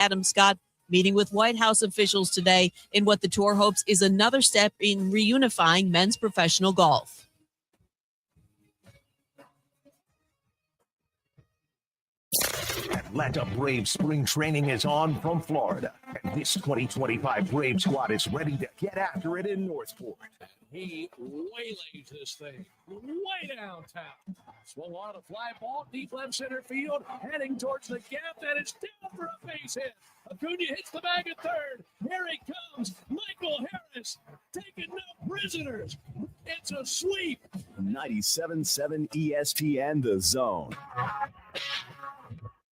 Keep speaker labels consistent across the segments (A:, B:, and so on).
A: Adam Scott meeting with White House officials today in what the tour hopes is another step in reunifying men's professional golf.
B: Atlanta Braves spring training is on from Florida, and this 2025 Brave squad is ready to get after it in Northport.
C: He waylays this thing way downtown. Swung on a fly ball, deep left center field, heading towards the gap, and it's down for a base hit. Acuna hits the bag at third. Here he comes, Michael Harris, taking no prisoners. It's a sweep.
D: 97.7 ESPN The Zone.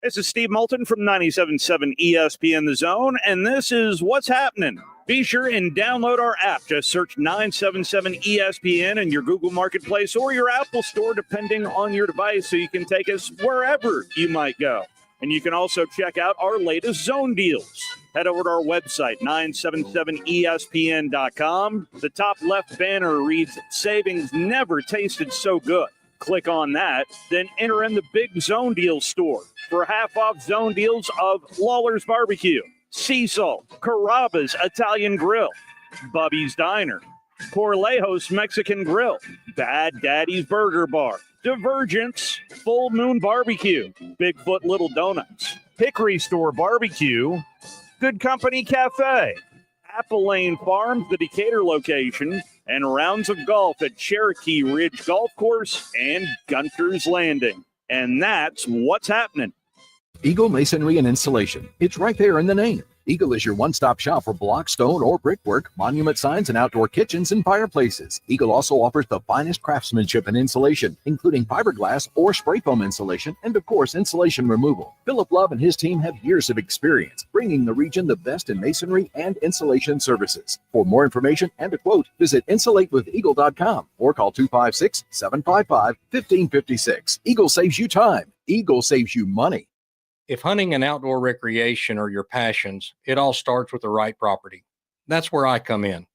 E: This is Steve Moulton from 97.7 ESPN The Zone, and this is What's Happening. Be sure and download our app. Just search 977 ESPN in your Google Marketplace or your Apple Store, depending on your device, so you can take us wherever you might go. And you can also check out our latest zone deals. Head over to our website, 977ESPN.com. The top left banner reads, "Savings never tasted so good." Click on that, then enter in the big zone deals store for half-off zone deals of Lawler's Barbecue, Cecil, Carrabba's Italian Grill, Bubby's Diner, Corlejos Mexican Grill, Bad Daddy's Burger Bar, Divergence, Full Moon Barbecue, Bigfoot Little Donuts, Hickory Store Barbecue, Good Company Cafe, Apple Lane Farms, the Decatur location, and rounds of golf at Cherokee Ridge Golf Course and Gunter's Landing. And that's what's happening.
F: Eagle Masonry and Installation. It's right there in the name. Eagle is your one-stop shop for block, stone, or brickwork, monument signs, and outdoor kitchens and fireplaces. Eagle also offers the finest craftsmanship and insulation, including fiberglass or spray foam insulation, and of course, insulation removal. Philip Love and his team have years of experience, bringing the region the best in masonry and insulation services. For more information and a quote, visit insulatewitheagle.com or call 256-755-1556. Eagle saves you time. Eagle saves you money.
G: If hunting and outdoor recreation are your passions, it all starts with the right property. That's where I come in.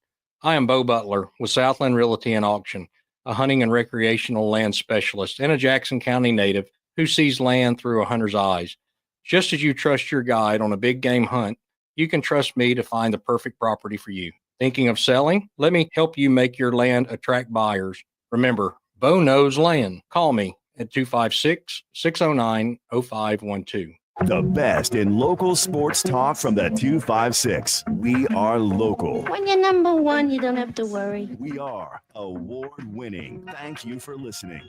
G: I am Bo Butler with Southland Realty and Auction, a hunting and recreational land specialist and a Jackson County native who sees land through a hunter's eyes. Just as you trust your guide on a big game hunt, you can trust me to find the perfect property for you. Thinking of selling? Let me help you make your land attract buyers. Remember, Bo knows land. Call me at 256-609-0512.
D: The best in local sports talk from the 256. We are local.
H: When you're number one, you don't have to worry.
D: We are award-winning. Thank you for listening.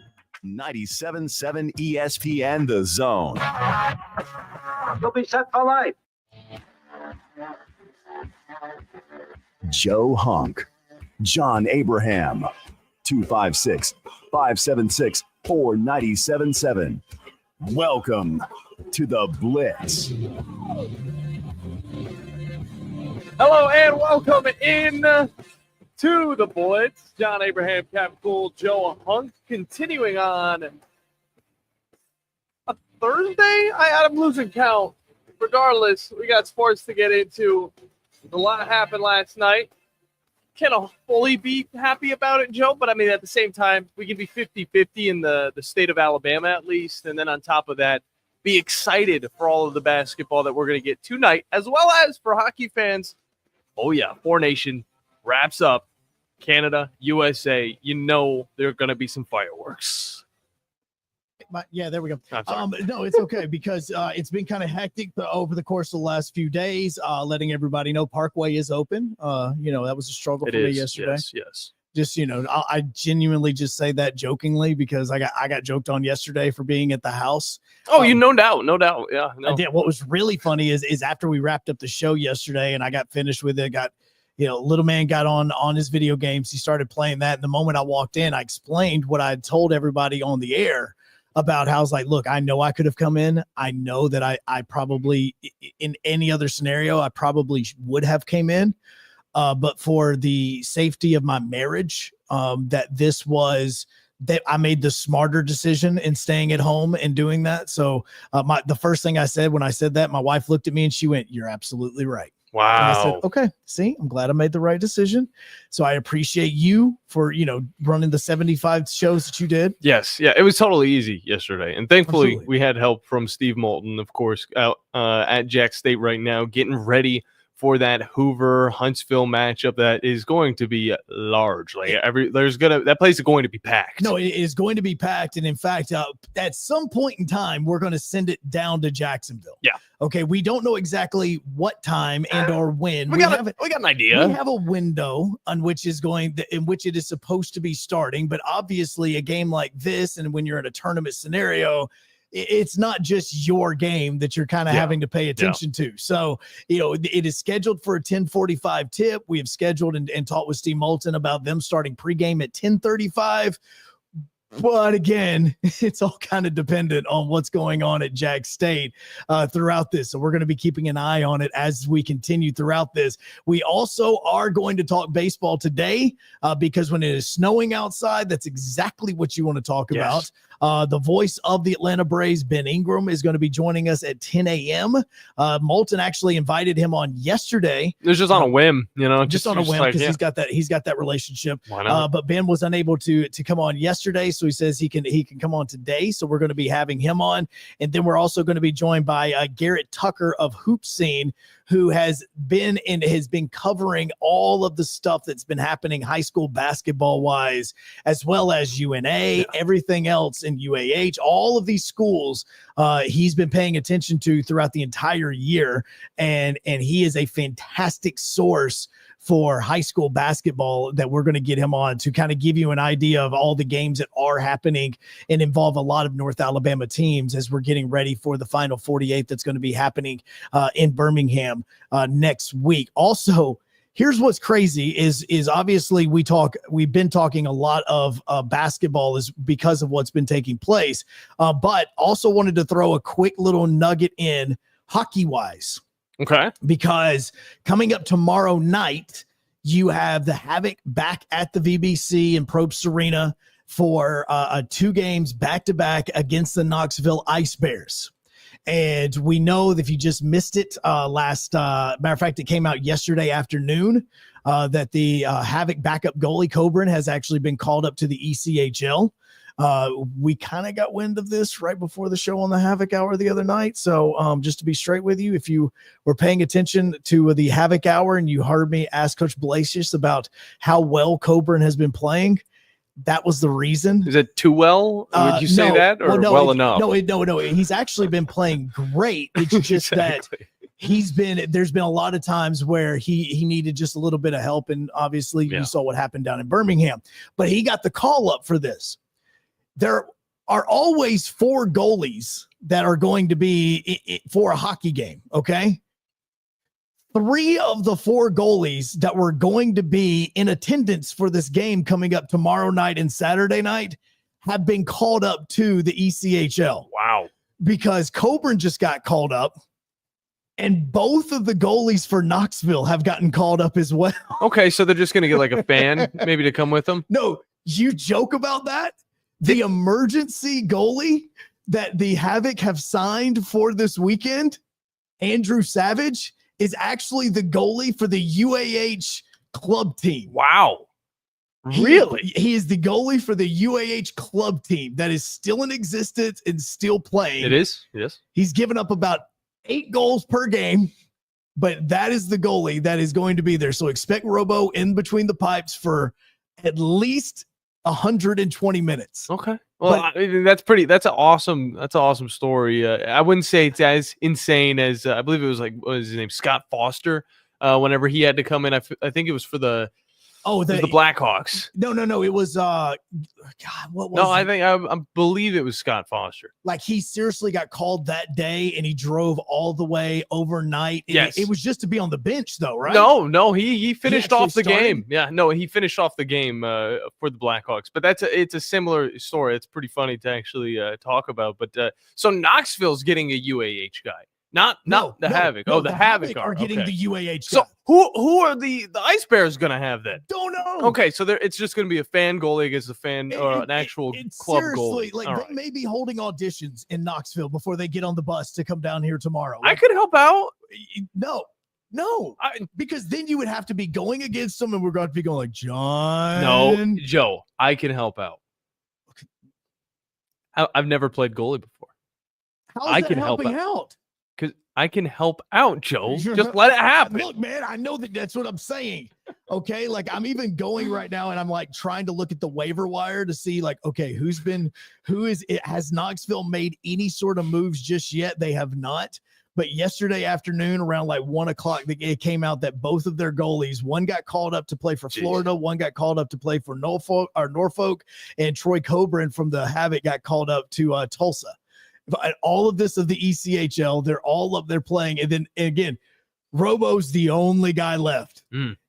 D: 97.7 ESPN The Zone.
I: You'll be set for life.
D: Joe Hunk. John Abraham. 256-576-4977. Welcome to the Blitz.
J: Hello and welcome in to the Blitz. John Abraham, Captain Cool, Joe Hunk, continuing on a Thursday. I'm losing count. Regardless, we got sports to get into. A lot happened last night. Can't fully be happy about it, Joe, but I mean, at the same time, we can be 50-50 in the state of Alabama at least. And then on top of that, be excited for all of the basketball that we're going to get tonight, as well as for hockey fans. Oh, yeah, Four Nation wraps up Canada, USA. You know there are going to be some fireworks.
K: Yeah, there we go. No, it's okay because it's been kind of hectic over the course of the last few days, letting everybody know Parkway is open. That was a struggle for me yesterday.
J: Yes.
K: Just, I genuinely just say that jokingly because I got joked on yesterday for being at the house.
J: Oh, no doubt. Yeah. No.
K: I did. What was really funny is after we wrapped up the show yesterday and I got finished with it, little man got on his video games. He started playing that. And the moment I walked in, I explained what I had told everybody on the air about how I was like, look, I know I could have come in. I know that I probably, in any other scenario, I probably would have came in. But for the safety of my marriage, that I made the smarter decision in staying at home and doing that. So the first thing I said when I said that, my wife looked at me and she went, "You're absolutely right." And I said,
L: Wow.
K: okay, see, I'm glad I made the right decision. So I appreciate you for, running the 75 shows that you did.
L: Yes. Yeah. It was totally easy yesterday. And thankfully,
K: Absolutely.
L: we had help from Steve Moulton, of course, out at Jack State right now, getting ready for that Hoover-Huntsville matchup that is going to be large. Like that place is going to be packed.
K: No, it is going to be packed. And in fact, at some point in time, we're going to send it down to Jacksonville.
L: Yeah.
K: Okay. We don't know exactly what time and or when.
L: We got an idea.
K: We have a window in which it is supposed to be starting. But obviously, a game like this, and when you're in a tournament scenario, it's not just your game that you're kind of having to pay attention to. So, it is scheduled for a 10:45 tip. We have scheduled and talked with Steve Moulton about them starting pregame at 10:35. But again, it's all kind of dependent on what's going on at Jack State throughout this. So we're going to be keeping an eye on it as we continue throughout this. We also are going to talk baseball today because when it is snowing outside, that's exactly what you want to talk about. The voice of the Atlanta Braves, Ben Ingram, is going to be joining us at 10 a.m. Moulton actually invited him on yesterday.
L: It was just on a whim,
K: just on a whim because he's got that relationship.
L: Why not?
K: But Ben was unable to come on yesterday, so he says he can come on today. So we're going to be having him on, and then we're also going to be joined by Garrett Tucker of Hoop Scene, who has been covering all of the stuff that's been happening high school basketball wise, as well as UNA, everything else in UAH, all of these schools he's been paying attention to throughout the entire year. And he is a fantastic source for high school basketball that we're going to get him on to kind of give you an idea of all the games that are happening and involve a lot of North Alabama teams as we're getting ready for the Final 48 that's going to be happening in Birmingham next week. Also, here's what's crazy is obviously we've been talking a lot of basketball is because of what's been taking place, but also wanted to throw a quick little nugget in hockey wise.
L: Okay.
K: Because coming up tomorrow night, you have the Havoc back at the VBC in Probst Arena for 2 games back-to-back against the Knoxville Ice Bears. And we know that if you just missed it matter of fact, it came out yesterday afternoon that the Havoc backup goalie Coburn has actually been called up to the ECHL. We kind of got wind of this right before the show on the Havoc Hour the other night. So just to be straight with you, if you were paying attention to the Havoc Hour and you heard me ask Coach Blasius about how well Coburn has been playing, that was the reason.
L: Is it too well? Would you say that or well enough?
K: No. He's actually been playing great. It's just
L: Exactly.
K: that there's been a lot of times where he needed just a little bit of help. And obviously you saw what happened down in Birmingham, but he got the call up for this. There are always 4 goalies that are going to be for a hockey game, okay? 3 of the 4 goalies that were going to be in attendance for this game coming up tomorrow night and Saturday night have been called up to the ECHL.
L: Wow.
K: Because Coburn just got called up, and both of the goalies for Knoxville have gotten called up as well.
L: Okay, so they're just going to get like a fan maybe to come with them?
K: No, you joke about that? The emergency goalie that the Havoc have signed for this weekend, Andrew Savage, is actually the goalie for the UAH club team.
L: Wow. Really?
K: He is the goalie for the UAH club team that is still in existence and still playing.
L: It is? Yes.
K: He's given up about 8 goals per game, but that is the goalie that is going to be there. So expect Robo in between the pipes for at least 120 minutes.
L: Okay. Well, that's an awesome story. I wouldn't say it's as insane as I believe it was what was his name? Scott Foster. Whenever he had to come in, I think it was for the Blackhawks.
K: No. It was God. What was?
L: No, I believe it was Scott Foster.
K: Like he seriously got called that day, and he drove all the way overnight.
L: Yes,
K: it was just to be on the bench, though, right?
L: No, he finished off the
K: started?
L: game. Yeah, no, he finished off the game for the Blackhawks. But it's a similar story. It's pretty funny to actually talk about. But so Knoxville's getting a UAH guy. Not the Havoc.
K: No,
L: the Havoc
K: are getting the UAH.
L: So who are the Ice Bears going to have then?
K: Don't know.
L: Okay, so it's just going to be a fan goalie against a fan or an actual club
K: seriously,
L: goalie.
K: They may be holding auditions in Knoxville before they get on the bus to come down here tomorrow.
L: I could help out.
K: No, No, because then you would have to be going against them, and we're going to be going like, John.
L: No, Joe, I can help out. I've never played goalie before.
K: How is that helping out?
L: Because I can help out, Joe. Just let it happen.
K: Look, man, I know that's what I'm saying. Okay, like I'm even going right now, and I'm like trying to look at the waiver wire to see, like, okay, has Knoxville made any sort of moves just yet? They have not. But yesterday afternoon, around like 1 o'clock, it came out that both of their goalies, one got called up to play for Florida, one got called up to play for Norfolk, and Troy Coburn from the Havoc got called up to Tulsa. But all of this of the ECHL, they're all up there playing. And then again, Robo's the only guy left.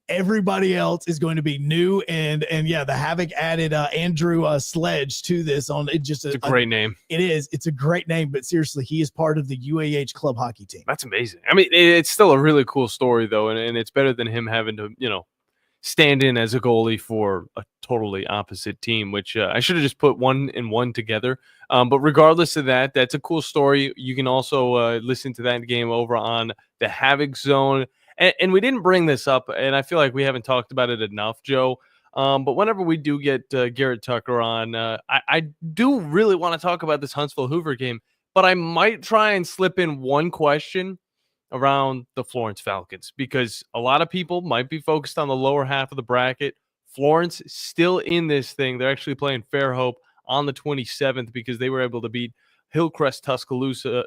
K: Everybody else is going to be new. And yeah, the Havoc added Andrew Sledge to this on it. It's a
L: great name.
K: It is. It's a great name, but seriously, he is part of the UAH club hockey team.
L: That's amazing. I mean, it's still a really cool story though. And it's better than him having to, stand in as a goalie for a totally opposite team, which I should have just put 1 and 1 together. But regardless of that, that's a cool story. You can also listen to that game over on the Havoc Zone. And we didn't bring this up, and I feel like we haven't talked about it enough, Joe. But whenever we do get Garrett Tucker on, I do really want to talk about this Huntsville-Hoover game, but I might try and slip in one question around the Florence Falcons, because a lot of people might be focused on the lower half of the bracket. Florence still in this thing. They're actually playing Fairhope on the 27th because they were able to beat Hillcrest Tuscaloosa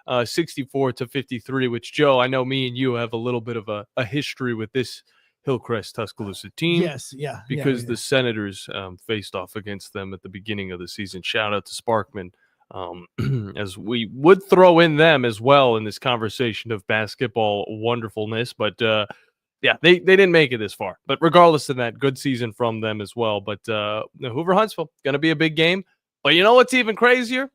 L: 64-53, which, Joe, I know me and you have a little bit of a history with this Hillcrest Tuscaloosa team.
K: Yes, yeah.
L: Because the Senators faced off against them at the beginning of the season. Shout out to Sparkman, as we would throw in them as well in this conversation of basketball wonderfulness. But yeah, they didn't make it this far. But regardless of that, good season from them as well. But Hoover-Huntsville, going to be a big game. But you know what's even crazier?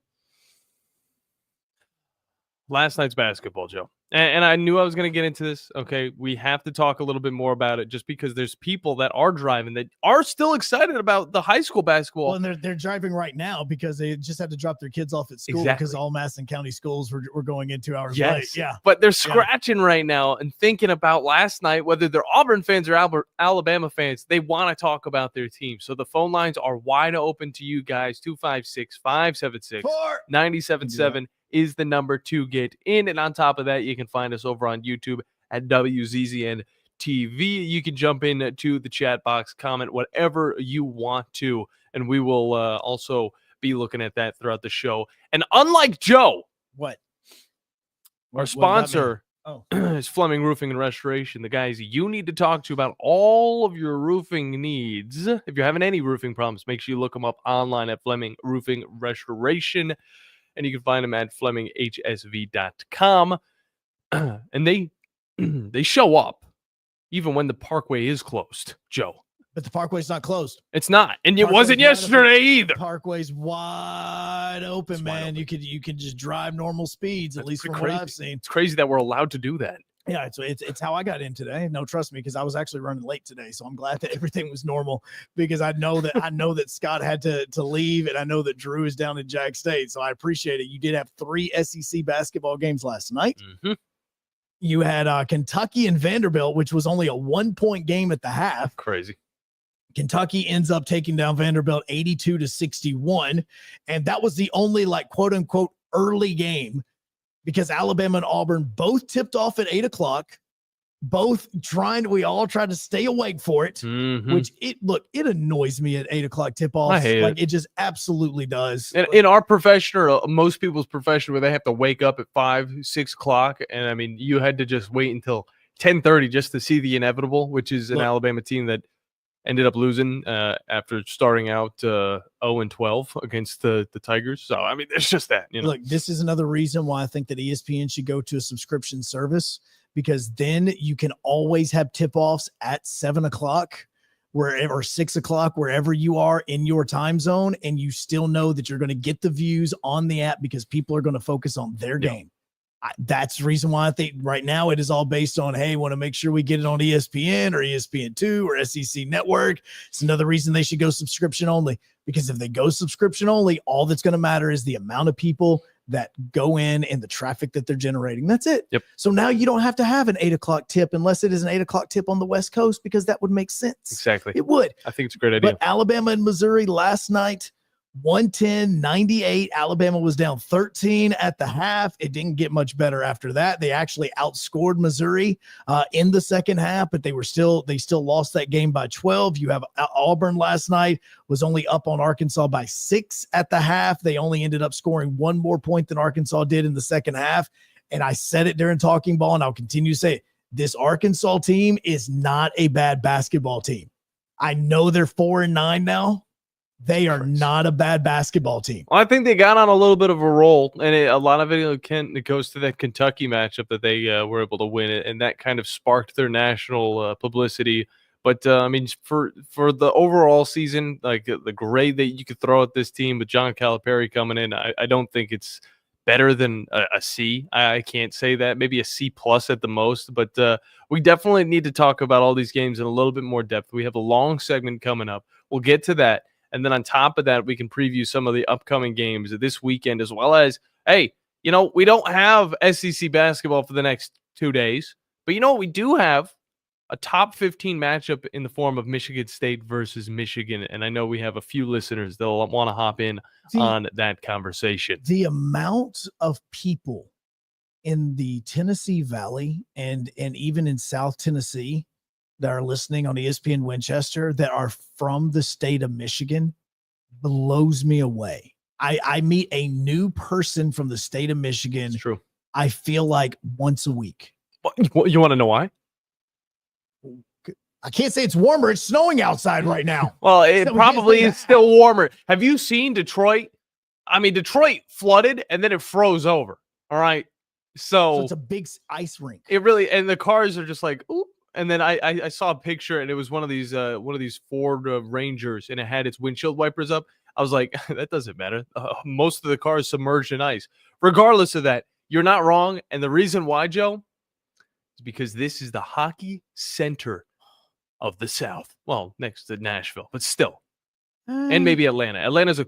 L: Last night's basketball, Joe. And I knew I was going to get into this. Okay, we have to talk a little bit more about it just because there's people that are driving that are still excited about the high school basketball.
K: Well, and they're driving right now because they just had to drop their kids off at school because all Madison County schools were going in 2 hours late. Yeah,
L: but they're scratching right now and thinking about last night, whether they're Auburn fans or Alabama fans, they want to talk about their team. So the phone lines are wide open to you guys, 256-576-9777. Is the number to get in. And on top of that, you can find us over on YouTube at WZZN TV. You can jump in to the chat box, comment whatever you want to, and we will also be looking at that throughout the show. And unlike Joe, our sponsor is Fleming Roofing and Restoration, the guys you need to talk to about all of your roofing needs. If you're having any roofing problems, make sure you look them up online at Fleming Roofing Restoration. And you can find them at FlemingHSV.com. And they show up even when the Parkway is closed, Joe.
K: But the Parkway's not closed.
L: It's not. And it wasn't yesterday either.
K: Parkway's wide open, man. You can just drive normal speeds, at least from what I've seen.
L: It's crazy that we're allowed to do that.
K: Yeah, it's how I got in today. No, trust me, because I was actually running late today. So I'm glad that everything was normal, because I know that Scott had to leave, and I know that Drew is down in Jack State. So I appreciate it. You did have 3 SEC basketball games last night.
L: Mm-hmm.
K: You had Kentucky and Vanderbilt, which was only a 1-point game at the half.
L: Crazy.
K: Kentucky ends up taking down Vanderbilt 82-61. And that was the only, quote unquote, early game, because Alabama and Auburn both tipped off at 8 o'clock, we all tried to stay awake for it, which it annoys me at 8 o'clock tip off. It just absolutely does.
L: And in our profession, or most people's profession, where they have to wake up at 5-6 o'clock. And I mean, you had to just wait until 10:30 just to see the inevitable, which is an Alabama team that ended up losing after starting out 0-12 against the Tigers. So, I mean, there's just that.
K: Look, this is another reason why I think that ESPN should go to a subscription service, because then you can always have tip-offs at 7 o'clock or 6 o'clock, wherever you are in your time zone, and you still know that you're going to get the views on the app because people are going to focus on their game. That's the reason why I think right now it is all based on, hey, want to make sure we get it on ESPN or ESPN2 or SEC Network. It's another reason they should go subscription only, because if they go subscription only, all that's going to matter is the amount of people that go in and the traffic that they're generating. That's it.
L: Yep.
K: So now you don't have to have an 8 o'clock tip unless it is an 8 o'clock tip on the West Coast, because that would make sense.
L: Exactly.
K: It would.
L: I think it's a great idea.
K: But Alabama and Missouri last night, 110-98. Alabama was down 13 at the half. It didn't get much better after that. They actually outscored Missouri in the second half, but they still lost that game by 12. You have Auburn last night was only up on Arkansas by 6 at the half. They only ended up scoring one more point than Arkansas did in the second half. And I said it during Talking Ball, and I'll continue to say it. This Arkansas team is not a bad basketball team. I know they're 4-9 now. They are not a bad basketball team.
L: Well, I think they got on a little bit of a roll, and a lot of it goes to that Kentucky matchup that they were able to win it, and that kind of sparked their national publicity. But I mean, for the overall season, like the grade that you could throw at this team with John Calipari coming in, I don't think it's better than a C. I can't say that. Maybe a C plus at the most. But we definitely need to talk about all these games in a little bit more depth. We have a long segment coming up. We'll get to that. And then on top of that, we can preview some of the upcoming games this weekend, as well as, hey, we don't have SEC basketball for the next 2 days. But we do have a top 15 matchup in the form of Michigan State versus Michigan. And I know we have a few listeners that will want to hop in on that conversation.
K: The amount of people in the Tennessee Valley and even in South Tennessee that are listening on ESPN Winchester that are from the state of Michigan blows me away. I meet a new person from the state of Michigan.
L: It's true.
K: I feel like once a week.
L: You want to know why?
K: I can't say it's warmer. It's snowing outside right now.
L: Well, it probably is still warmer. Have you seen Detroit? I mean, Detroit flooded and then it froze over. All right. So
K: it's a big ice rink.
L: It really, and the cars are just like, ooh. And then I saw a picture, and it was one of these Ford Rangers, and it had its windshield wipers up. I was like, that doesn't matter. Most of the cars submerged in ice. Regardless of that, you're not wrong. And the reason why, Joe, is because this is the hockey center of the South. Well, next to Nashville, but still, and maybe Atlanta. Atlanta's a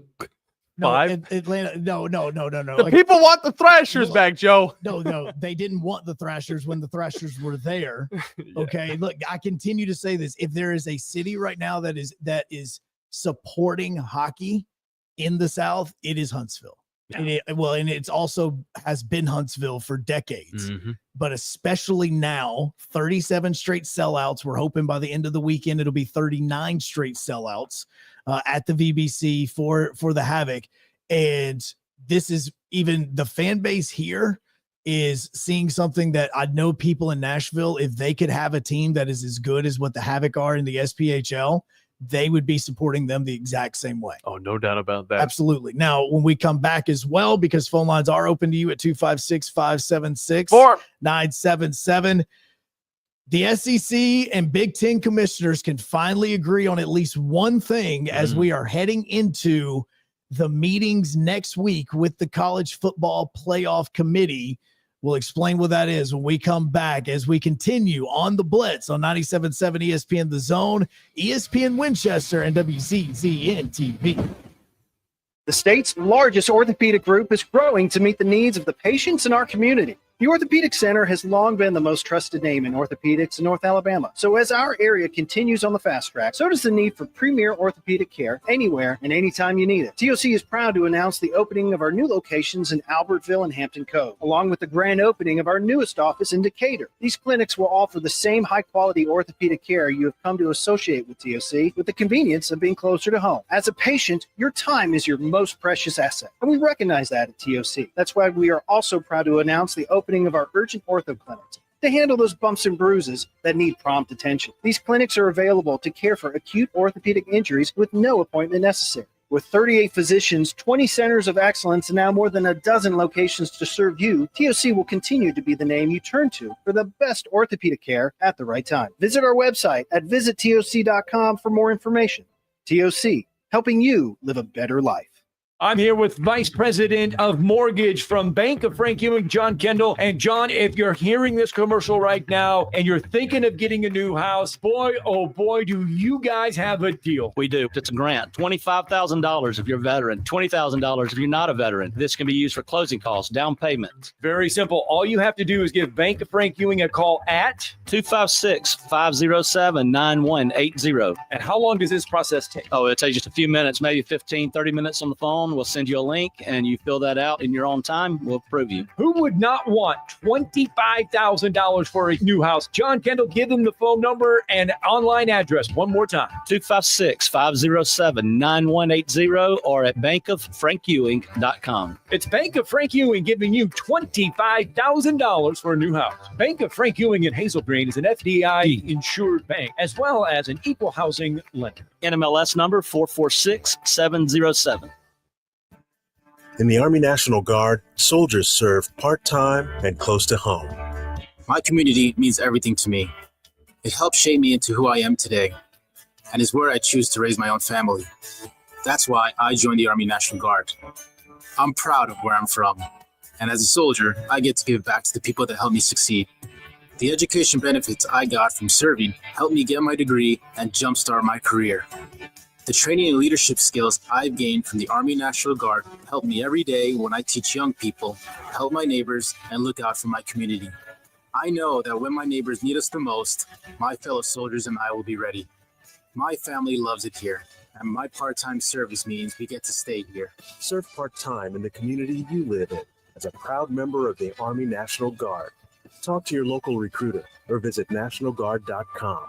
L: five.
K: Atlanta. No.
L: The people want the Thrashers back, Joe.
K: No. They didn't want the Thrashers when the Thrashers were there. Okay. Look, I continue to say this. If there is a city right now that is supporting hockey in the South, it is Huntsville. Yeah. And it's also has been Huntsville for decades, but especially now, 37 straight sellouts. We're hoping by the end of the weekend, it'll be 39 straight sellouts at the VBC for the Havoc. And this is even the fan base here is seeing something that I know people in Nashville, if they could have a team that is as good as what the Havoc are in the SPHL, they would be supporting them the exact same way.
L: Oh, no doubt about that.
K: Absolutely. Now, when we come back as well, because phone lines are open to you at 256-576-4977, the SEC and Big Ten commissioners can finally agree on at least one thing as we are heading into the meetings next week with the College Football Playoff Committee. We'll explain what that is when we come back as we continue on the Blitz on 97.7 ESPN The Zone, ESPN Winchester, and WZZN TV.
M: The state's largest orthopedic group is growing to meet the needs of the patients in our community. The Orthopedic Center has long been the most trusted name in orthopedics in North Alabama. So as our area continues on the fast track, so does the need for premier orthopedic care anywhere and anytime you need it. TOC is proud to announce the opening of our new locations in Albertville and Hampton Cove, along with the grand opening of our newest office in Decatur. These clinics will offer the same high-quality orthopedic care you have come to associate with TOC, with the convenience of being closer to home. As a patient, your time is your most precious asset, and we recognize that at TOC. That's why we are also proud to announce the opening of our urgent ortho clinics to handle those bumps and bruises that need prompt attention. These clinics are available to care for acute orthopedic injuries with no appointment necessary. With 38 physicians, 20 centers of excellence, and now more than a dozen locations to serve you, TOC will continue to be the name you turn to for the best orthopedic care at the right time. Visit our website at visittoc.com for more information. TOC, helping you live a better life.
N: I'm here with Vice President of Mortgage from Bank of Frank Ewing, John Kendall. And John, if you're hearing this commercial right now and you're thinking of getting a new house, boy, oh boy, do you guys have a deal.
O: We do. It's a grant. $25,000 if you're a veteran, $20,000 if you're not a veteran. This can be used for closing costs, down payment.
N: Very simple. All you have to do is give Bank of Frank Ewing a call at
O: 256-507-9180.
N: And how long does this process take?
O: Oh, it'll take just a few minutes, maybe 15, 30 minutes on the phone. We'll send you a link and you fill that out in your own time. We'll approve you.
N: Who would not want $25,000 for a new house? John Kendall, give them the phone number and online address one more time.
O: 256-507-9180 or at bankofFrankEwing.com.
N: It's Bank of Frank Ewing giving you $25,000 for a new house. Bank of Frank Ewing in Hazel Green is an FDIC insured bank as well as an equal housing lender.
O: NMLS number 446707.
P: In the Army National Guard, soldiers serve part-time and close to home.
Q: My community means everything to me. It helped shape me into who I am today, and is where I choose to raise my own family. That's why I joined the Army National Guard. I'm proud of where I'm from, and as a soldier, I get to give back to the people that helped me succeed. The education benefits I got from serving helped me get my degree and jumpstart my career. The training and leadership skills I've gained from the Army National Guard help me every day when I teach young people, help my neighbors, and look out for my community. I know that when my neighbors need us the most, my fellow soldiers and I will be ready. My family loves it here, and my part-time service means we get to stay here.
P: Serve part-time in the community you live in as a proud member of the Army National Guard. Talk to your local recruiter or visit nationalguard.com.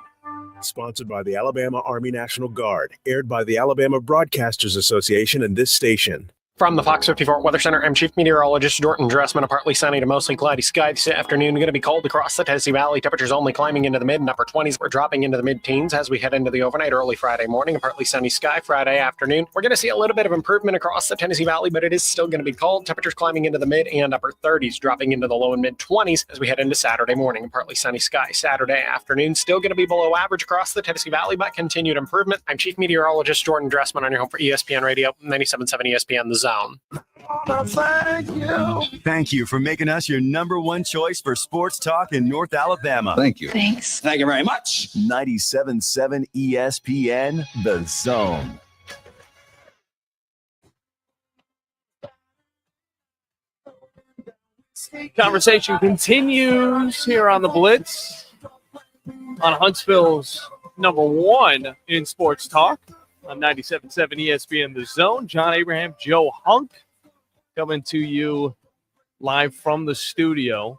P: Sponsored by the Alabama Army National Guard, aired by the Alabama Broadcasters Association and this station.
R: From the Fox 54 Weather Center, I'm Chief Meteorologist Jordan Dressman. A partly sunny to mostly cloudy sky this afternoon. Going to be cold across the Tennessee Valley. Temperatures only climbing into the mid and upper 20s. We're dropping into the mid-teens as we head into the overnight early Friday morning. A partly sunny sky Friday afternoon. We're going to see a little bit of improvement across the Tennessee Valley, but it is still going to be cold. Temperatures climbing into the mid and upper 30s, dropping into the low and mid-20s as we head into Saturday morning. A partly sunny sky Saturday afternoon. Still going to be below average across the Tennessee Valley, but continued improvement. I'm Chief Meteorologist Jordan Dressman on your home for ESPN Radio, 97.7 ESPN The Zone.
D: Thank you. Thank you for making us your number one choice for sports talk in North Alabama.
S: Thank you.
D: Thanks. Thank you very much. 97.7 ESPN The Zone.
J: Conversation continues here on the Blitz on Huntsville's number one in sports talk on 97.7 ESPN The Zone. John Abraham, Joe Hunk coming to you live from the studio,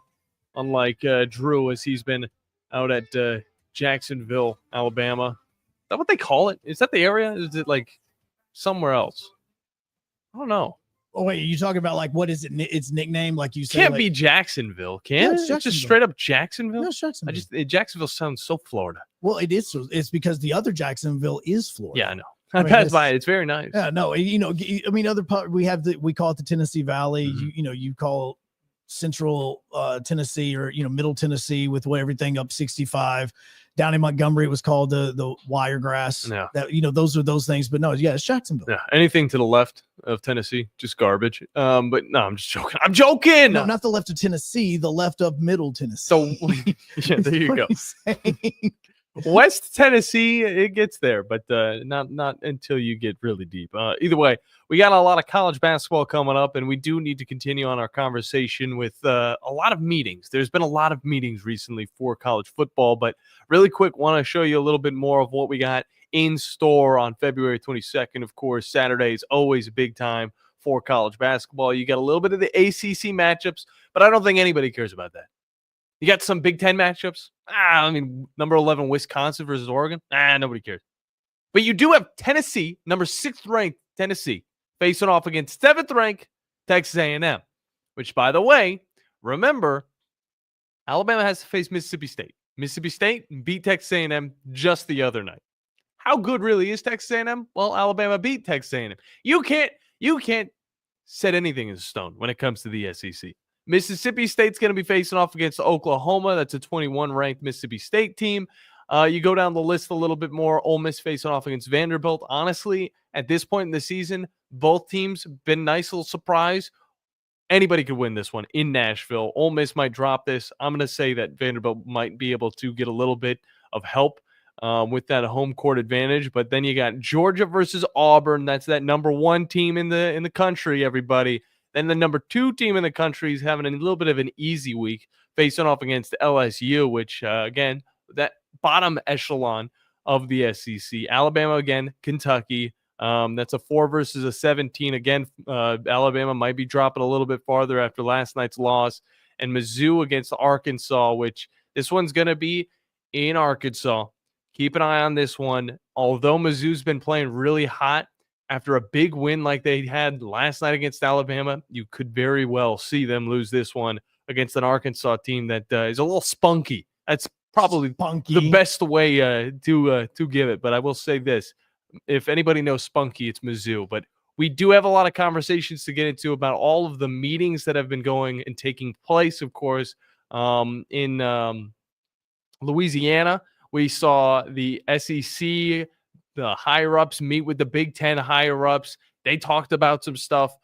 J: unlike Drew, as he's been out at Jacksonville, Alabama. Is that what they call it? Is that the area? Is it like somewhere else? I don't know.
K: Oh, wait, are you talking about like what is it? Its nickname? Like you said,
J: Can't
K: like,
J: be Jacksonville, can
K: Yeah,
J: it?
K: it's
J: It's just
K: Jacksonville.
J: straight up Jacksonville?
K: No, it's Jacksonville.
J: Jacksonville sounds so Florida.
K: Well, it is. It's because the other Jacksonville is Florida.
J: Yeah, I know.
K: I
J: I
K: mean,
J: passed
K: it's-
J: by it. It's very nice.
K: Yeah, no, you know, I mean, we call it the Tennessee Valley.
J: Mm-hmm.
K: You call Central Tennessee or Middle Tennessee with what everything up 65. Down in Montgomery, it was called the Wiregrass.
J: Yeah.
K: That those are those things. But no, yeah, it's Jacksonville.
J: Yeah, anything to the left of Tennessee, just garbage. But no, I'm just joking. I'm joking.
K: No, not the left of Tennessee, the left of Middle Tennessee.
J: So yeah, there you go. West Tennessee, it gets there, but not until you get really deep. Either way, we got a lot of college basketball coming up, and we do need to continue on our conversation with a lot of meetings. There's been a lot of meetings recently for college football, but really quick, want to show you a little bit more of what we got in store on February 22nd. Of course, Saturday is always a big time for college basketball. You got a little bit of the ACC matchups, but I don't think anybody cares about that. You got some Big Ten matchups. I mean, number 11, Wisconsin versus Oregon. Nobody cares. But you do have Tennessee, number 6th ranked Tennessee, facing off against 7th ranked Texas A&M, which, by the way, remember, Alabama has to face Mississippi State. Mississippi State beat Texas A&M just the other night. How good really is Texas A&M? Well, Alabama beat Texas A&M. You can't set anything in stone when it comes to the SEC. Mississippi State's going to be facing off against Oklahoma. That's a 21-ranked Mississippi State team. You go down the list a little bit more. Ole Miss facing off against Vanderbilt. Honestly, at this point in the season,
L: Both teams been nice little surprise. Anybody could win this one in Nashville. Ole Miss might drop this. I'm going to say that Vanderbilt might be able to get a little bit of help with that home court advantage. But then you got Georgia versus Auburn. That's that number 1 team in the country, everybody. Then the number 2 team in the country is having a little bit of an easy week, facing off against LSU, which, again, that bottom echelon of the SEC. Alabama again, Kentucky. That's a 4 versus a 17. Again, Alabama might be dropping a little bit farther after last night's loss. And Mizzou against Arkansas, which this one's going to be in Arkansas. Keep an eye on this one. Although Mizzou's been playing really hot after a big win like they had last night against Alabama, you could very well see them lose this one against an Arkansas team that is a little spunky. That's probably the best way to give it. But I will say this. If anybody knows spunky, it's Mizzou. But we do have a lot of conversations to get into about all of the meetings that have been going and taking place, of course, in Louisiana. We saw the SEC, the higher-ups meet with the Big Ten higher-ups. They talked about some stuff.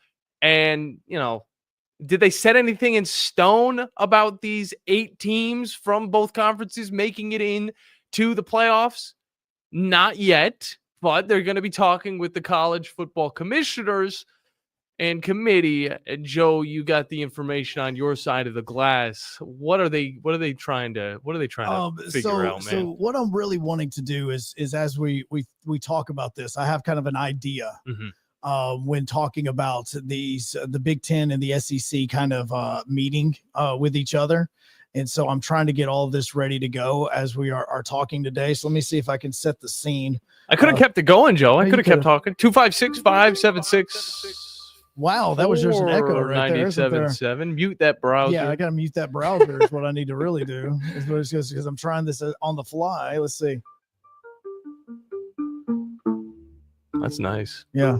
L: And, did they set anything in stone about these 8 teams from both conferences making it into the playoffs? Not yet. But they're going to be talking with the college football commissioners and committee. And Joe, you got the information on your side of the glass. What are they trying to figure out, man?
K: So what I'm really wanting to do is as we talk about this, I have kind of an idea when talking about the Big Ten and the SEC kind of meeting with each other. And so I'm trying to get all of this ready to go as we are talking today. So let me see if I can set the scene.
L: I could have kept it going, Joe. I could have kept talking. 256-576.
K: Wow, that was just an echo right there.
L: 97.7. Mute that browser.
K: Yeah, I got to mute that browser is what I need to really do. Because I'm trying this on the fly. Let's see.
L: That's nice.
K: Yeah.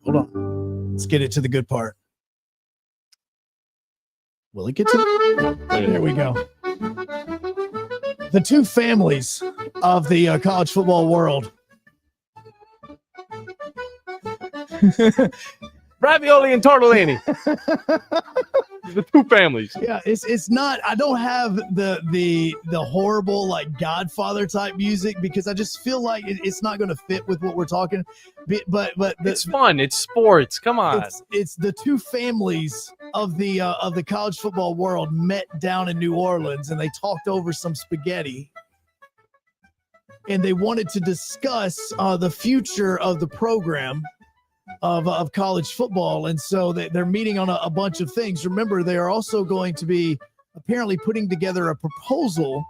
K: Hold on. Let's get it to the good part. Will it get to There we go. The 2 families of the college football world.
L: Ravioli and tortellini. The 2 families.
K: Yeah, it's not. I don't have the horrible like Godfather type music because I just feel like it's not going to fit with what we're talking. But
L: it's fun. It's sports. Come on.
K: It's the 2 families of the college football world met down in New Orleans and they talked over some spaghetti. And they wanted to discuss the future of the program of college football. And so they're meeting on a bunch of things. Remember, they are also going to be apparently putting together a proposal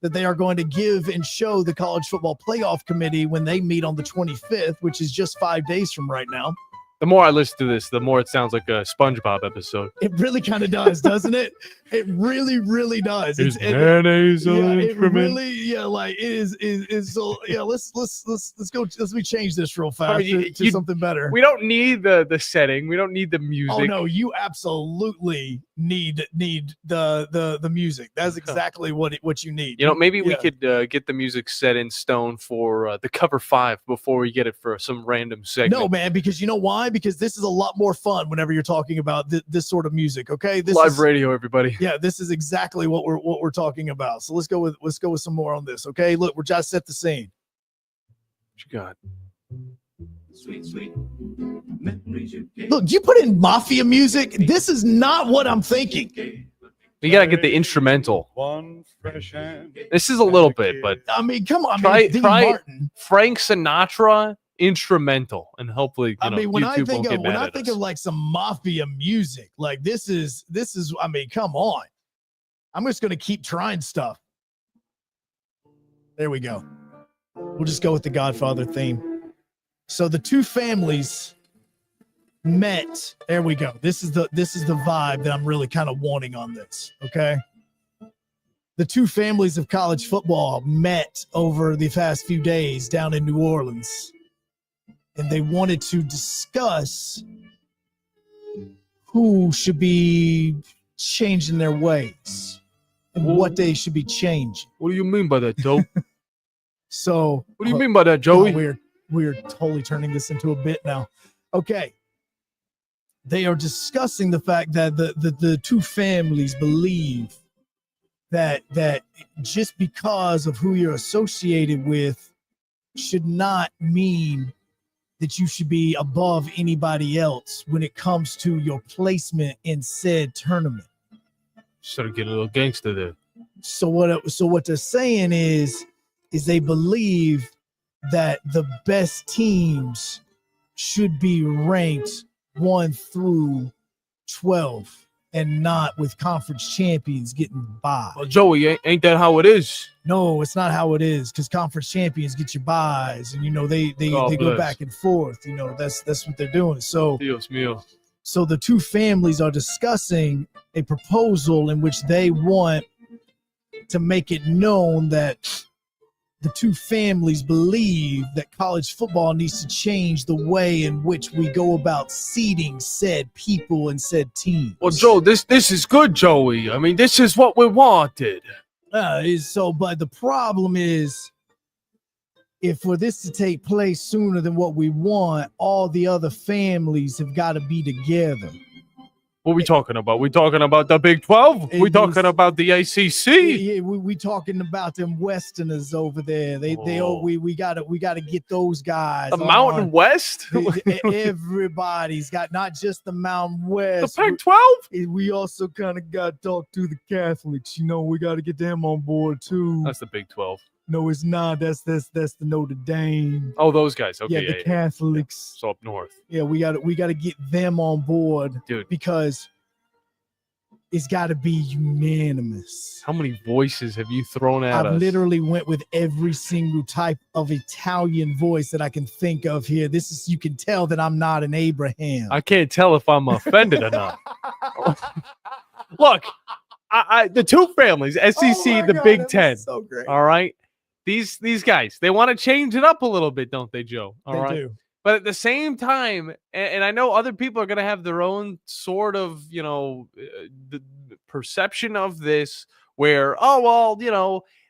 K: that they are going to give and show the College Football Playoff Committee when they meet on the 25th, which is just 5 days from right now.
L: The more I listen to this, the more it sounds like a SpongeBob episode.
K: It really kind of does, doesn't it? It really, really does.
L: There's mayonnaise on
K: it really, like it is. So yeah, let's go. Let's change this real fast to something better.
L: We don't need the setting. We don't need the music.
K: Oh no, you absolutely need the music. That's exactly what you need.
L: Maybe we could get the music set in stone for the cover 5 before we get it for some random segment.
K: No, man, because you know why? Because this is a lot more fun whenever you're talking about this sort of music. Okay, this
L: live radio, everybody.
K: Yeah, this is exactly what we're talking about. So let's go with some more on this. Okay, look, we're just set the scene.
L: What you got?
K: Sweet memories. Look, you put in mafia music. This is not what I'm thinking.
L: You gotta get the instrumental. This is a little bit, but
K: I mean, come on,
L: try
K: Martin.
L: Frank Sinatra instrumental, and hopefully,
K: when I
L: YouTube
K: think of like some mafia music, like this is. I mean, come on. I'm just gonna keep trying stuff. There we go. We'll just go with the Godfather theme. So the 2 families met. There we go. This is the vibe that I'm really kind of wanting on this. Okay. The 2 families of college football met over the past few days down in New Orleans. And they wanted to discuss who should be changing their ways and what they should be changing.
L: What do you mean by that, Joe?
K: So
L: what do you mean by that, Joey?
K: We're totally turning this into a bit now. Okay. They are discussing the fact that the two families believe that just because of who you're associated with should not mean that you should be above anybody else when it comes to your placement in said tournament.
L: Sort of get a little gangster there.
K: So what they're saying is they believe that the best teams should be ranked 1 through 12 and not with conference champions getting by.
L: Well, Joey, ain't that how it is?
K: No, it's not how it is, because conference champions get your buys, and they go back and forth. That's what they're doing. So
L: Dios mío.
K: So the two families are discussing a proposal in which they want to make it known that the two families believe that college football needs to change the way in which we go about seeding said people and said teams.
L: Well, Joe, this is good, Joey. I mean, this is what we wanted.
K: But the problem is, if for this to take place sooner than what we want, all the other families have got to be together.
L: What are we talking about? We talking about the Big 12? We talking about the ACC?
K: Yeah, we talking about them Westerners over there. We gotta get those guys.
L: The Mountain West?
K: Everybody's got, not just the Mountain West.
L: The Pac-12?
K: We also kind of got to talk to the Catholics. We got to get them on board too.
L: That's the Big 12.
K: No, it's not. That's the Notre Dame.
L: Oh, those guys. Okay,
K: the Catholics.
L: So up north.
K: Yeah, we got to get them on board,
L: dude,
K: because it's got to be unanimous.
L: How many voices have you thrown at us?
K: I literally went with every single type of Italian voice that I can think of here. You can tell that I'm not an Abraham.
L: I can't tell if I'm offended or not. Look, the two families, SEC, the Big Ten.
K: So great.
L: All right. These guys, they want to change it up a little bit, don't they, Joe? All right.
K: They do.
L: But at the same time, and I know other people are going to have their own sort of, the perception of this where,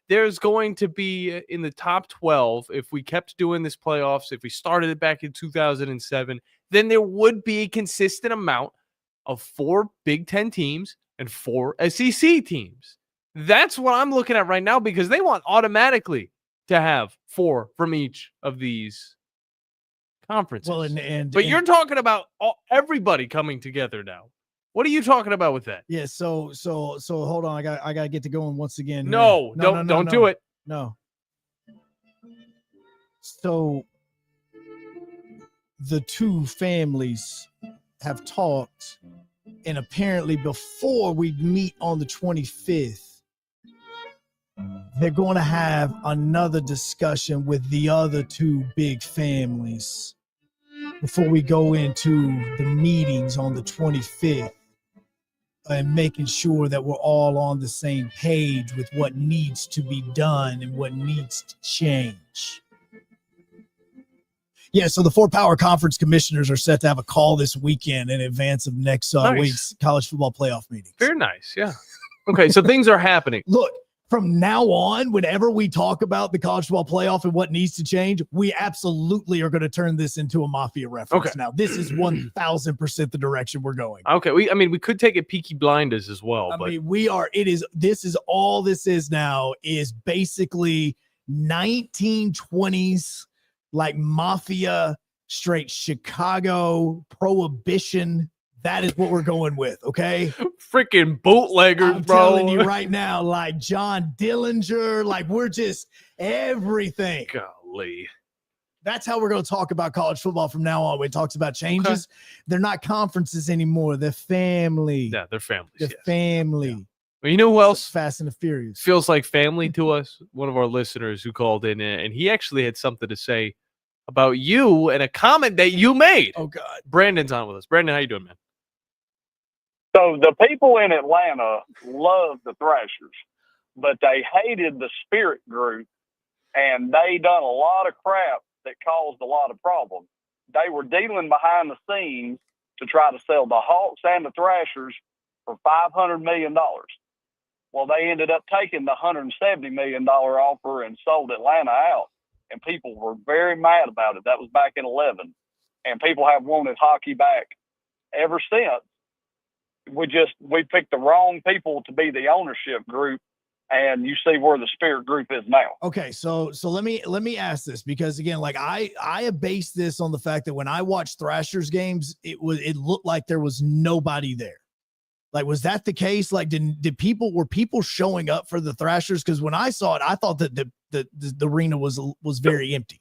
L: there's going to be in the top 12, if we kept doing this playoffs, if we started it back in 2007, then there would be a consistent amount of 4 Big Ten teams and 4 SEC teams. That's what I'm looking at right now, because they want automatically to have 4 from each of these conferences.
K: Well,
L: but you're talking about everybody coming together now. What are you talking about with that?
K: Yeah. So hold on. I got to get to going once again.
L: No, don't do it.
K: No. So the two families have talked, and apparently before we meet on the 25th, they're going to have another discussion with the other two big families before we go into the meetings on the 25th, and making sure that we're all on the same page with what needs to be done and what needs to change. Yeah, so the 4 power conference commissioners are set to have a call this weekend in advance of next week's college football playoff meetings.
L: Very nice, yeah. Okay, so things are happening.
K: Look, from now on, whenever we talk about the college football playoff and what needs to change, we absolutely are going to turn this into a Mafia reference. Okay. Now, this is 1,000% the direction we're going.
L: Okay, we could take it Peaky Blinders as well.
K: This is all this is now, is basically 1920s, like Mafia, straight Chicago, Prohibition. That is what we're going with, okay?
L: Freaking bootleggers,
K: I'm
L: bro.
K: telling you right now, like John Dillinger, like we're just everything.
L: Golly.
K: That's how we're going to talk about college football from now on. When it talks about changes, they're not conferences anymore. They're family.
L: Yeah, they're families.
K: They're family. Yeah.
L: Well, you know who else?
K: Fast and the Furious.
L: Feels like family to us? One of our listeners who called in, and he actually had something to say about you and a comment that you made.
K: Oh, God.
L: Brandon's on with us. Brandon, how you doing, man?
S: So the people in Atlanta loved the Thrashers, but they hated the Spirit Group, and they done a lot of crap that caused a lot of problems. They were dealing behind the scenes to try to sell the Hawks and the Thrashers for $500 million. Well, they ended up taking the $170 million offer and sold Atlanta out, and people were very mad about it. That was back in 2011. and people have wanted hockey back ever since. We picked the wrong people to be the ownership group, and you see where the Spirit group is now.
K: Okay, so let me ask this, because again, like I have based this on the fact that when I watched Thrashers games, it looked like there was nobody there. Like, was that the case? Like, were people showing up for the Thrashers? Because when I saw it, I thought that the arena was very empty.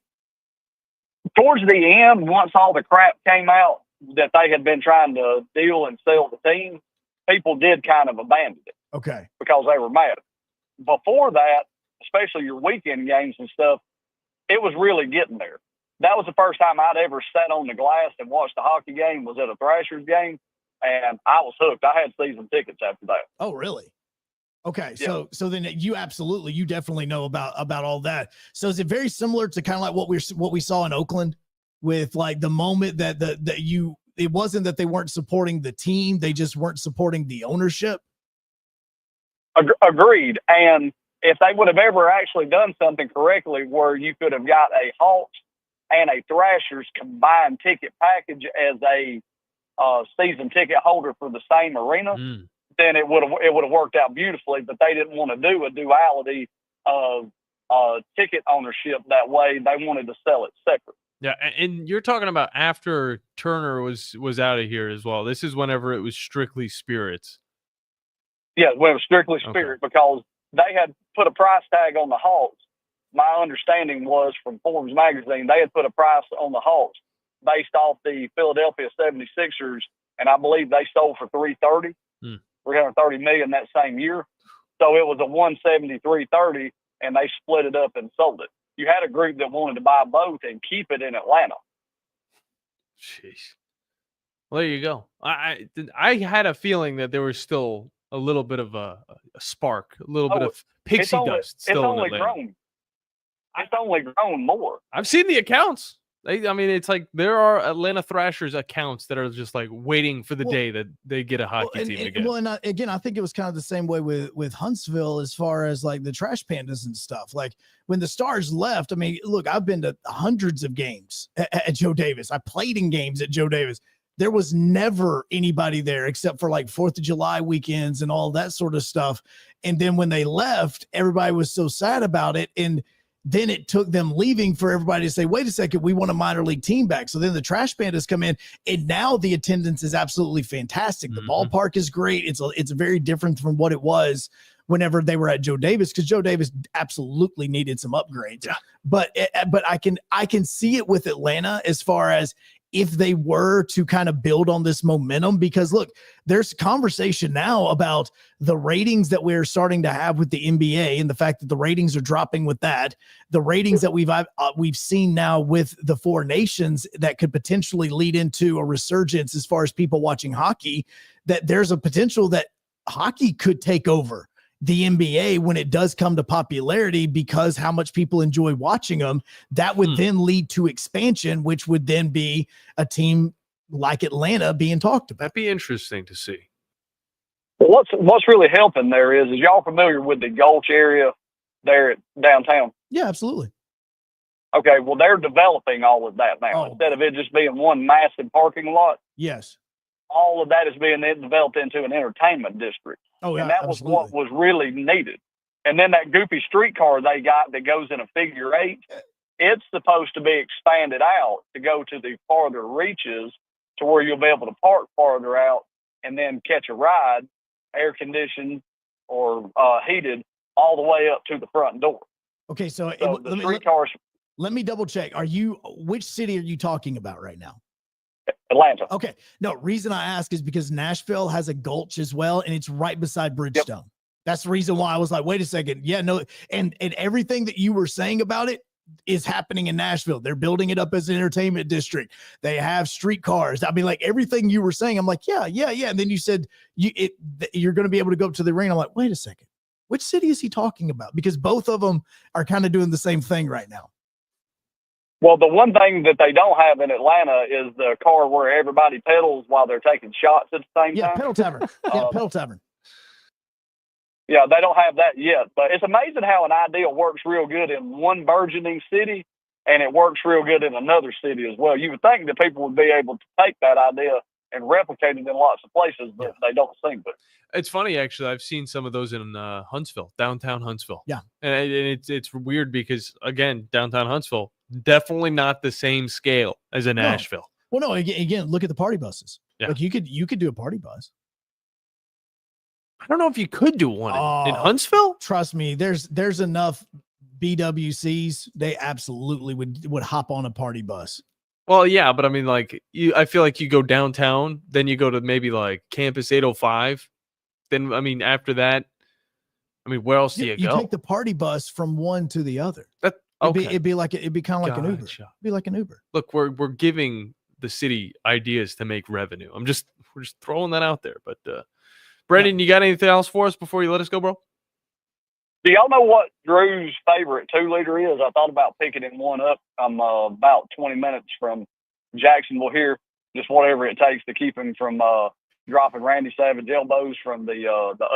S: Towards the end, once all the crap came out that they had been trying to deal and sell the team, people did kind of abandon it.
K: Okay.
S: Because they were mad. Before that, especially your weekend games and stuff, it was really getting there. That was the first time I'd ever sat on the glass and watched a hockey game, was at a Thrashers game, and I was hooked. I had season tickets after that.
K: Oh, really? Okay,
S: Yeah.
K: so then you definitely know about all that. So is it very similar to kind of like what we saw in Oakland, with like the moment that it wasn't that they weren't supporting the team, they just weren't supporting the ownership?
S: Agreed. And if they would have ever actually done something correctly where you could have got a Hawks and a Thrashers combined ticket package as a season ticket holder for the same arena, then it would have worked out beautifully. But they didn't want to do a duality of ticket ownership that way. They wanted to sell it separate.
L: Yeah, and you're talking about after Turner was out of here as well. This is whenever it was strictly Spirits.
S: Yeah, well, it was strictly Spirit, because they had put a price tag on the Hawks. My understanding was from Forbes magazine, they had put a price on the Hawks based off the Philadelphia 76ers, and I believe they sold for $330 million that same year. So it was a 173.30, and they split it up and sold it. You had a group that wanted to buy both and keep it in Atlanta.
L: Jeez. Well, there you go. I had a feeling that there was still a little bit of a spark, a little bit of pixie dust still in Atlanta.
S: Grown. It's only grown more.
L: I've seen the accounts. It's like there are Atlanta Thrashers accounts that are just like waiting for the day that they get a hockey team again.
K: Well, and again, I think it was kind of the same way with Huntsville as far as like the Trash Pandas and stuff. Like when the Stars left, I mean, look, I've been to hundreds of games at Joe Davis. I played in games at Joe Davis. There was never anybody there except for like 4th of July weekends and all that sort of stuff. And then when they left, everybody was so sad about it. And then it took them leaving for everybody to say, wait a second, we want a minor league team back. So then the Trash Pandas come in, and now the attendance is absolutely fantastic. The ballpark is great. It's very different from what it was whenever they were at Joe Davis, because Joe Davis absolutely needed some upgrades. Yeah. But I can see it with Atlanta as far as if they were to kind of build on this momentum, because look, there's conversation now about the ratings that we're starting to have with the NBA and the fact that the ratings are dropping with that, the ratings that we've seen now with the Four Nations that could potentially lead into a resurgence as far as people watching hockey, that there's a potential that hockey could take over the NBA when it does come to popularity, because how much people enjoy watching them. That would then lead to expansion, which would then be a team like Atlanta being talked about.
L: That'd be interesting to see.
S: Well, what's really helping there is y'all familiar with the Gulch area there at downtown?
K: Yeah, absolutely.
S: Okay, well, they're developing all of that now. Instead of it just being one massive parking lot.
K: Yes.
S: All of that is being developed into an entertainment district.
K: Oh, yeah,
S: and that was what was really needed. And then that goofy streetcar they got that goes in a figure 8, it's supposed to be expanded out to go to the farther reaches to where you'll be able to park farther out and then catch a ride, air conditioned or heated, all the way up to the front door.
K: Okay, so let me double check. Which city are you talking about right now?
S: Atlanta.
K: Okay. No, reason I ask is because Nashville has a Gulch as well, and it's right beside Bridgestone. Yep. That's the reason why I was like, wait a second. Yeah, no. And everything that you were saying about it is happening in Nashville. They're building it up as an entertainment district. They have streetcars. I mean, like everything you were saying, I'm like, yeah. And then you said you're going to be able to go up to the arena. I'm like, wait a second. Which city is he talking about? Because both of them are kind of doing the same thing right now.
S: Well, the one thing that they don't have in Atlanta is the car where everybody pedals while they're taking shots at the same time.
K: Yeah, Pedal Tavern. Pedal Tavern.
S: Yeah, they don't have that yet. But it's amazing how an idea works real good in one burgeoning city and it works real good in another city as well. You would think that people would be able to take that idea and replicate it in lots of places, but they don't seem to.
L: It's funny, actually. I've seen some of those in Huntsville, downtown Huntsville.
K: Yeah.
L: And it's weird because, again, downtown Huntsville, definitely not the same scale as a Nashville.
K: Well, no, again, look at the party buses.
L: Yeah.
K: Like you could do a party bus.
L: I don't know if you could do one in Huntsville.
K: Trust me, there's enough BWCs. They absolutely would hop on a party bus.
L: Well, yeah, but I mean, like, I feel like you go downtown, then you go to maybe like Campus 805. Then, I mean, after that, I mean, where else do you go?
K: You take the party bus from one to the other. It'd be kind of like an Uber. It'd be like an Uber.
L: Look, we're giving the city ideas to make revenue. We're just throwing that out there. But Brendan, you got anything else for us before you let us go, bro?
S: Do y'all know what Drew's favorite 2-liter is? I thought about picking one up. I'm about 20 minutes from Jacksonville here. Just whatever it takes to keep him from dropping Randy Savage elbows from the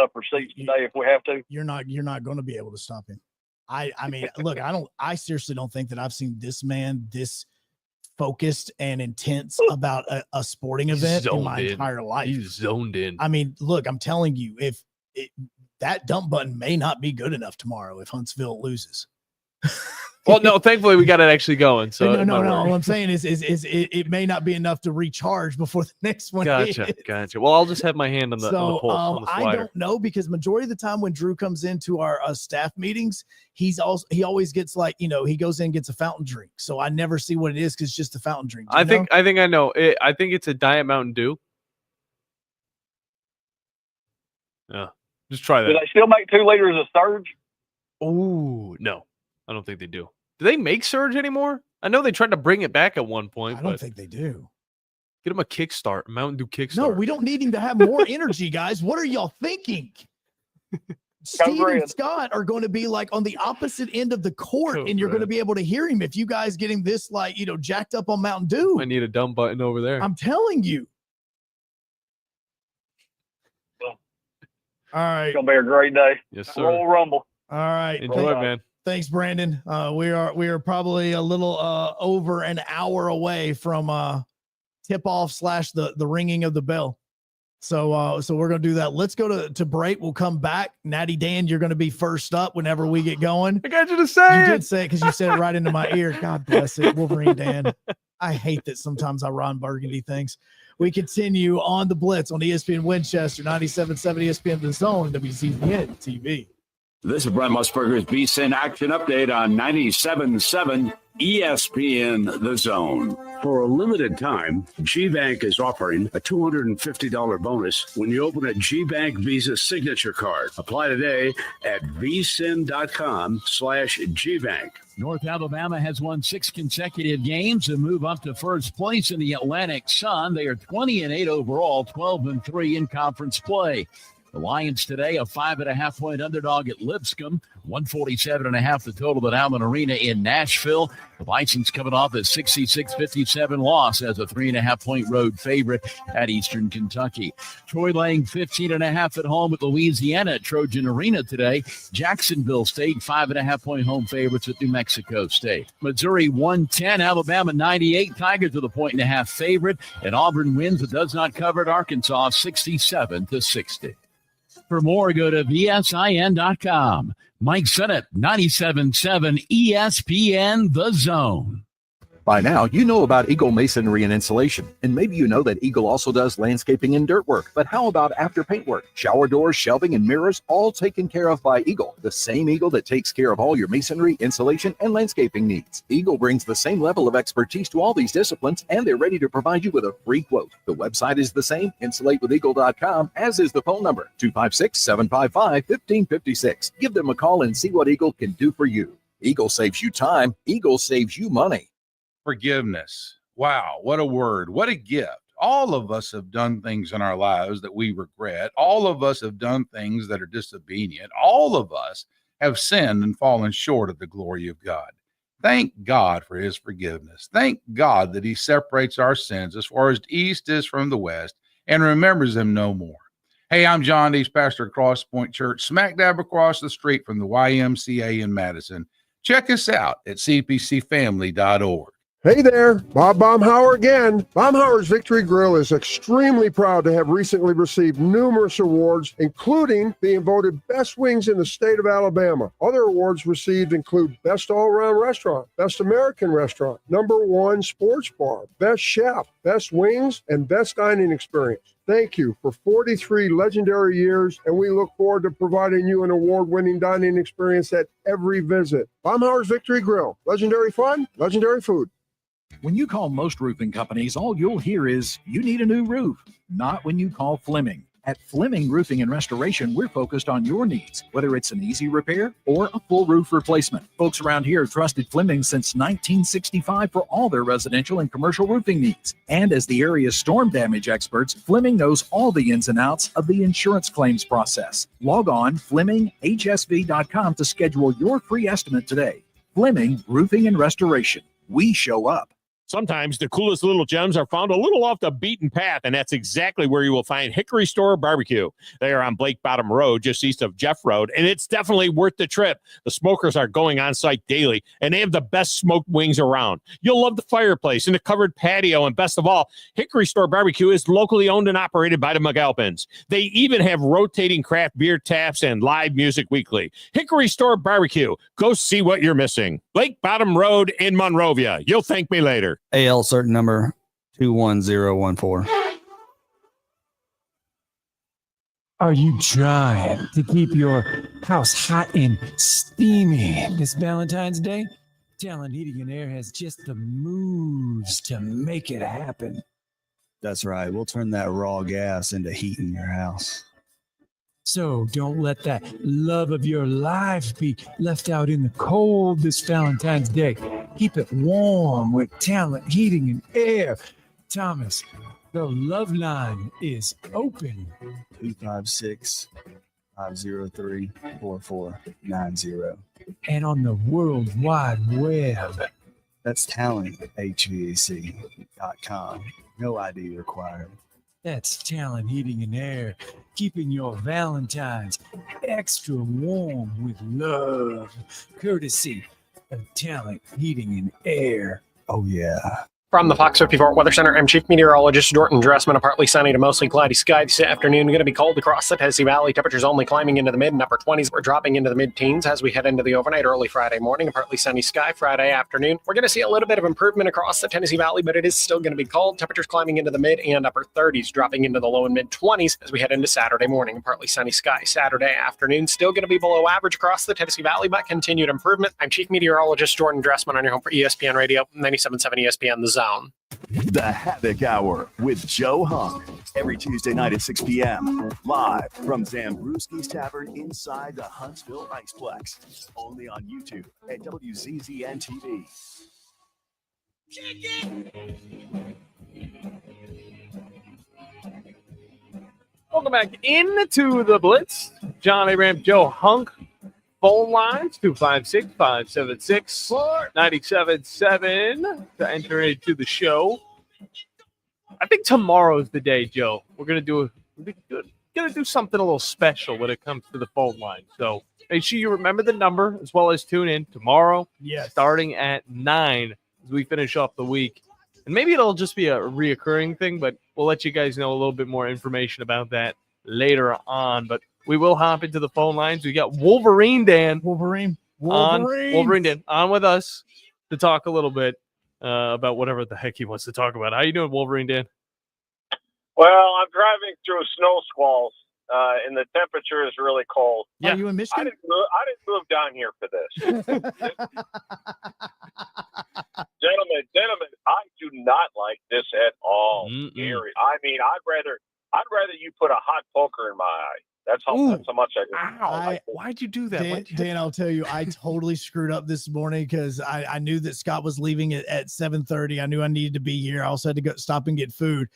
S: upper seats today if we have to.
K: You're not going to be able to stop him. I mean, look, I seriously don't think that I've seen this man this focused and intense about a sporting event in my entire life.
L: He's zoned in.
K: I mean, look, I'm telling you, that dump button may not be good enough tomorrow if Huntsville loses.
L: Well, no, thankfully we got it actually going. So
K: no. All I'm saying is it may not be enough to recharge before the next one.
L: Gotcha. Well, I'll just have my hand on the pulse, on the slider.
K: I don't know, because majority of the time when Drew comes into our staff meetings, he always gets he goes in and gets a fountain drink. So I never see what it is because it's just a fountain drink.
L: I think I know. I think it's a Diet Mountain Dew. Yeah, just try that.
S: Do they still make 2 liters of Surge?
L: Oh no. I don't think they do. Do they make Surge anymore? I know they tried to bring it back at one point.
K: I don't think they do.
L: Get him a Kickstart, Mountain Dew Kickstart.
K: No, we don't need him to have more energy, guys. What are y'all thinking? Steve and Scott are going to be like on the opposite end of the court, and you're going to be able to hear him if you guys get him this jacked up on Mountain Dew.
L: I need a dumb button over there.
K: I'm telling you. All right.
S: It's going to be a great day.
L: Yes, sir.
S: Royal Rumble.
K: All right.
L: Enjoy it, man.
K: Thanks, Brandon. We are probably a little over an hour away from tip off / the ringing of the bell. So we're gonna do that. Let's go to break. We'll come back. Natty Dan, you're gonna be first up whenever we get going.
L: I got you to say
K: You did say it because you said it right into my ear. God bless it, Wolverine Dan. I hate that sometimes I Ron Burgundy things. We continue on the Blitz on ESPN Winchester, 97.7 ESPN The Zone, WCBN TV.
T: This is Brent Musburger's BSIN Action Update on 97.7 ESPN The Zone. For a limited time, GBank is offering a $250 bonus when you open a GBank Visa Signature Card. Apply today at vsin.com/GBank.
U: North Alabama has won 6 consecutive games and move up to first place in the Atlantic Sun. They are 20-8 overall, 12-3 in conference play. The Lions today, a 5.5-point underdog at Lipscomb, 147.5 the total at Allen Arena in Nashville. The Vikings coming off a 66-57 loss as a 3.5-point road favorite at Eastern Kentucky. Troy laying 15.5 at home at Louisiana at Trojan Arena today. Jacksonville State, 5.5-point home favorites at New Mexico State. Missouri 110, Alabama 98. Tigers with a 1.5 favorite. And Auburn wins but does not cover at Arkansas, 67-60. For more, go to vsin.com. Mike Sennett, 97.7 ESPN The Zone.
F: By now, you know about Eagle Masonry and Insulation, and maybe you know that Eagle also does landscaping and dirt work. But how about after paint work? Shower doors, shelving, and mirrors, all taken care of by Eagle, the same Eagle that takes care of all your masonry, insulation, and landscaping needs. Eagle brings the same level of expertise to all these disciplines, and they're ready to provide you with a free quote. The website is the same, insulatewitheagle.com, as is the phone number, 256-755-1556. Give them a call and see what Eagle can do for you. Eagle saves you time. Eagle saves you money.
V: Forgiveness. Wow, what a word. What a gift. All of us have done things in our lives that we regret. All of us have done things that are disobedient. All of us have sinned and fallen short of the glory of God. Thank God for his forgiveness. Thank God that he separates our sins as far as the east is from the west and remembers them no more. Hey, I'm John Dees, pastor at Cross Point Church, smack dab across the street from the YMCA in Madison. Check us out at cpcfamily.org.
A: Hey there, Bob Baumhauer again. Baumhauer's Victory Grill is extremely proud to have recently received numerous awards, including being voted best wings in the state of Alabama. Other awards received include Best All-Around Restaurant, Best American Restaurant, #1 Sports Bar, Best Chef, Best Wings, and Best Dining Experience. Thank you for 43 legendary years, and we look forward to providing you an award-winning dining experience at every visit. Baumhauer's Victory Grill. Legendary fun, legendary food.
F: When you call most roofing companies, all you'll hear is, you need a new roof. Not when you call Fleming. At Fleming Roofing and Restoration, we're focused on your needs, whether it's an easy repair or a full roof replacement. Folks around here have trusted Fleming since 1965 for all their residential and commercial roofing needs. And as the area's storm damage experts, Fleming knows all the ins and outs of the insurance claims process. Log on FlemingHSV.com to schedule your free estimate today. Fleming Roofing and Restoration. We show up.
B: Sometimes the coolest little gems are found a little off the beaten path, and that's exactly where you will find Hickory Store Barbecue. They are on Blake Bottom Road, just east of Jeff Road, and it's definitely worth the trip. The smokers are going on site daily, and they have the best smoked wings around. You'll love the fireplace and the covered patio, and best of all, Hickory Store Barbecue is locally owned and operated by the McAlpins. They even have rotating craft beer taps and live music weekly. Hickory Store Barbecue. Go see what you're missing. Blake Bottom Road in Monrovia. You'll thank me later.
W: AL certain number 21014.
N: Are you trying to keep your house hot and steamy this Valentine's Day? Talent Heating and Air has just the moves to make it happen.
W: That's right. We'll turn that raw gas into heat in your house.
N: So don't let that love of your life be left out in the cold this Valentine's Day. Keep it warm with Talent Heating and Air. Thomas, the love line is open.
W: 256-503-4490.
N: And on the World Wide Web.
W: That's talenthvac.com. No ID required.
N: That's Talent Heating and Air, keeping your Valentine's extra warm with love, courtesy of Talent Heating and Air.
W: Oh, yeah.
R: From the Fox 54 Weather Center, I'm Chief Meteorologist Dorton Dressman. A partly sunny to mostly cloudy sky this afternoon. Going to be cold across the Tennessee Valley. Temperatures only climbing into the mid and upper 20s. We're dropping into the mid-teens as we head into the overnight early Friday morning. A partly sunny sky Friday afternoon. We're going to see a little bit of improvement across the Tennessee Valley, but it is still going to be cold. Temperatures climbing into the mid and upper 30s, dropping into the low and mid-20s as we head into Saturday morning. A partly sunny sky Saturday afternoon. Still going to be below average across the Tennessee Valley, but continued improvement. I'm Chief Meteorologist Jordan Dressman on your home for ESPN Radio, 97.7 ESPN The Zone.
D: The Havoc Hour with Joe Hunk. Every Tuesday night at 6 p.m. Live from Zambrewski's Tavern inside the Huntsville Iceplex. Only on YouTube at WZZN TV.
J: Welcome back into the Blitz. John Abraham, Joe Hunk. Phone lines 256-576-97.7 to enter into the show. I think tomorrow's the day, Joe. We're gonna do something a little special when it comes to the phone line. So make sure you remember the number as well as tune in tomorrow.
K: Yes.
J: Starting at 9 as we finish off the week. And maybe it'll just be a reoccurring thing, but we'll let you guys know a little bit more information about that later on. But we will hop into the phone lines. We got Wolverine Dan.
K: Wolverine
J: Dan on with us to talk a little bit about whatever the heck he wants to talk about. How you doing, Wolverine Dan?
S: Well, I'm driving through snow squalls, and the temperature is really cold.
K: Are you in Michigan?
S: I didn't move down here for this. Gentlemen, I do not like this at all. Gary. I mean, I'd rather you put a hot poker in my eye. That's how much I do.
J: Ow. Why'd you do that?
K: Dan, I'll tell you, I totally screwed up this morning because I knew that Scott was leaving at 7:30. I knew I needed to be here. I also had to go stop and get food.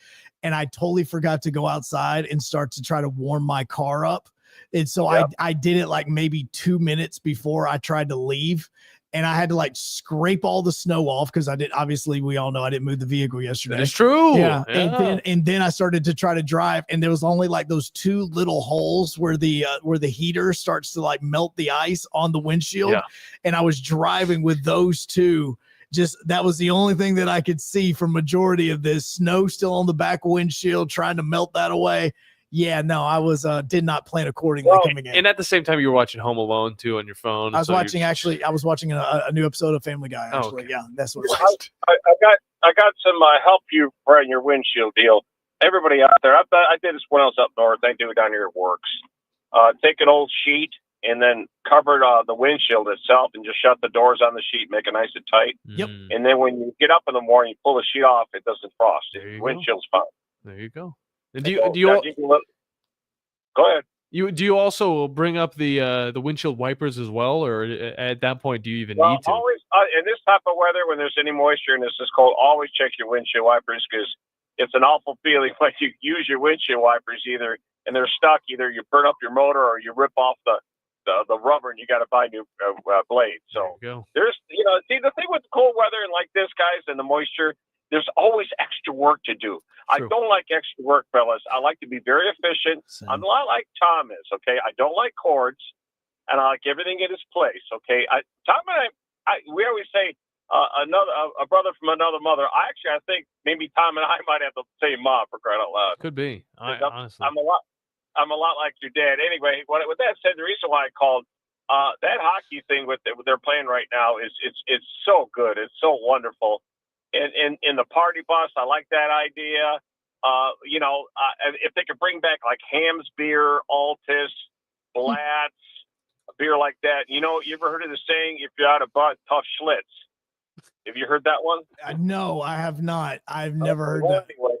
K: And I totally forgot to go outside and start to try to warm my car up. And so I did it like maybe 2 minutes before I tried to leave. and I had to like scrape all the snow off because obviously we all know I didn't move the vehicle yesterday.
L: That's true.
K: Yeah. And then I started to try to drive, and there was only like those 2 little holes where the heater starts to like melt the ice on the windshield.
L: Yeah.
K: And I was driving with those 2. Just that was the only thing that I could see for majority of this. Snow still on the back windshield, trying to melt that away. Yeah, no, I was did not plan accordingly coming in.
L: And at the same time, you were watching Home Alone too on your phone.
K: I was watching a new episode of Family Guy. Actually,
L: okay.
K: Yeah, that's what it was.
C: I got some help you for your windshield deal. Everybody out there, I did this when I was up north. I do it down here at Works. Take an old sheet and then cover the windshield itself, and just shut the doors on the sheet, make it nice and tight.
K: Yep.
C: And then when you get up in the morning, you pull the sheet off. It doesn't frost. The windshield's fine.
L: There you go. And do you
C: go ahead?
L: Do you also bring up the windshield wipers as well, or at that point do you even
C: Well,
L: need to?
C: always in this type of weather, when there's any moisture and it's this cold, always check your windshield wipers, because it's an awful feeling when you use your windshield wipers and they're stuck. Either you burn up your motor or you rip off the rubber, and you got to buy new blades. So there's see, the thing with the cold weather and like this, guys, and the moisture, there's always extra work to do. I don't like extra work, fellas. I like to be very efficient. I'm a lot like Tom is, okay? I don't like cords, and I like everything in its place, okay? Tom and I we always say a brother from another mother. I think maybe Tom and I might have the same mom, for crying out loud.
L: Could be. Honestly.
C: I'm a lot like your dad. Anyway, with that said, the reason why I called that hockey thing with they're playing right now is it's so good. It's so wonderful. In the party bus, I like that idea. If they could bring back like Ham's beer, Altus, Blatz, a beer like that. You ever heard of the saying, if you're out of butt, tough Schlitz? Have you heard that one?
K: No, I have not. I've never heard that.
C: Anyway,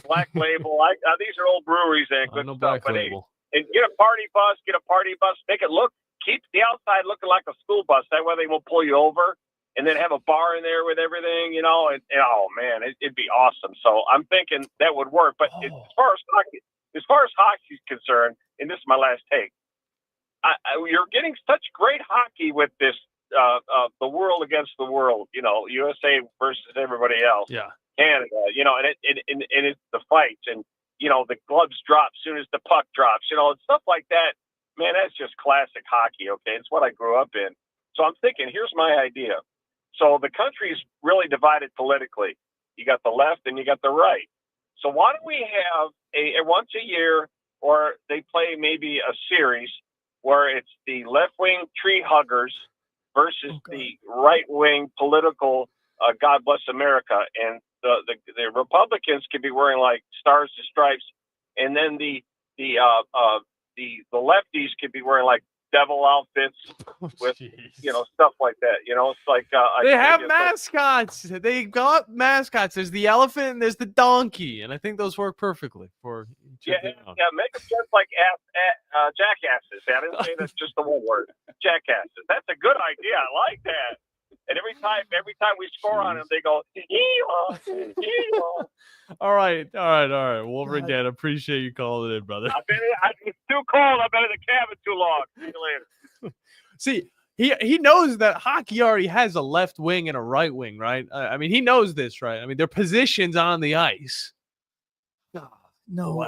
C: Black Label. These are old breweries and good stuff.
L: Black
C: But
L: Label.
C: and get a party bus. Make it keep the outside looking like a school bus. That way they won't pull you over. And then have a bar in there with everything, and oh man, it'd be awesome. So I'm thinking that would work. But as far as hockey is concerned, and this is my last take, you're getting such great hockey with this, the world against the world. USA versus everybody else.
L: Yeah.
C: Canada. And it's the fights, and the gloves drop as soon as the puck drops. And stuff like that. Man, that's just classic hockey. Okay, it's what I grew up in. So I'm thinking, here's my idea. So the country's really divided politically. You got the left and you got the right. So why don't we have a once a year, or they play maybe a series where it's the left-wing tree huggers versus the right-wing political God Bless America. And the Republicans could be wearing like stars and stripes, and then the lefties could be wearing like devil outfits with stuff like that. It's like
L: They have mascots. They got mascots. There's the elephant and there's the donkey, and I think those work perfectly for each of them.
C: Make them just like jackasses. I didn't say that's just the one word. Jackasses. That's a good idea. I like that. And every time we score on them, they go, "Hee-haw, hee-haw."
L: All right. Wolverine Dan, appreciate you calling in, brother.
C: It's too cold. I've been in the cabin too long. See you later.
L: See, he knows that hockey already has a left wing and a right wing, right? I mean, he knows this, right? I mean, their positions on the ice.
K: No,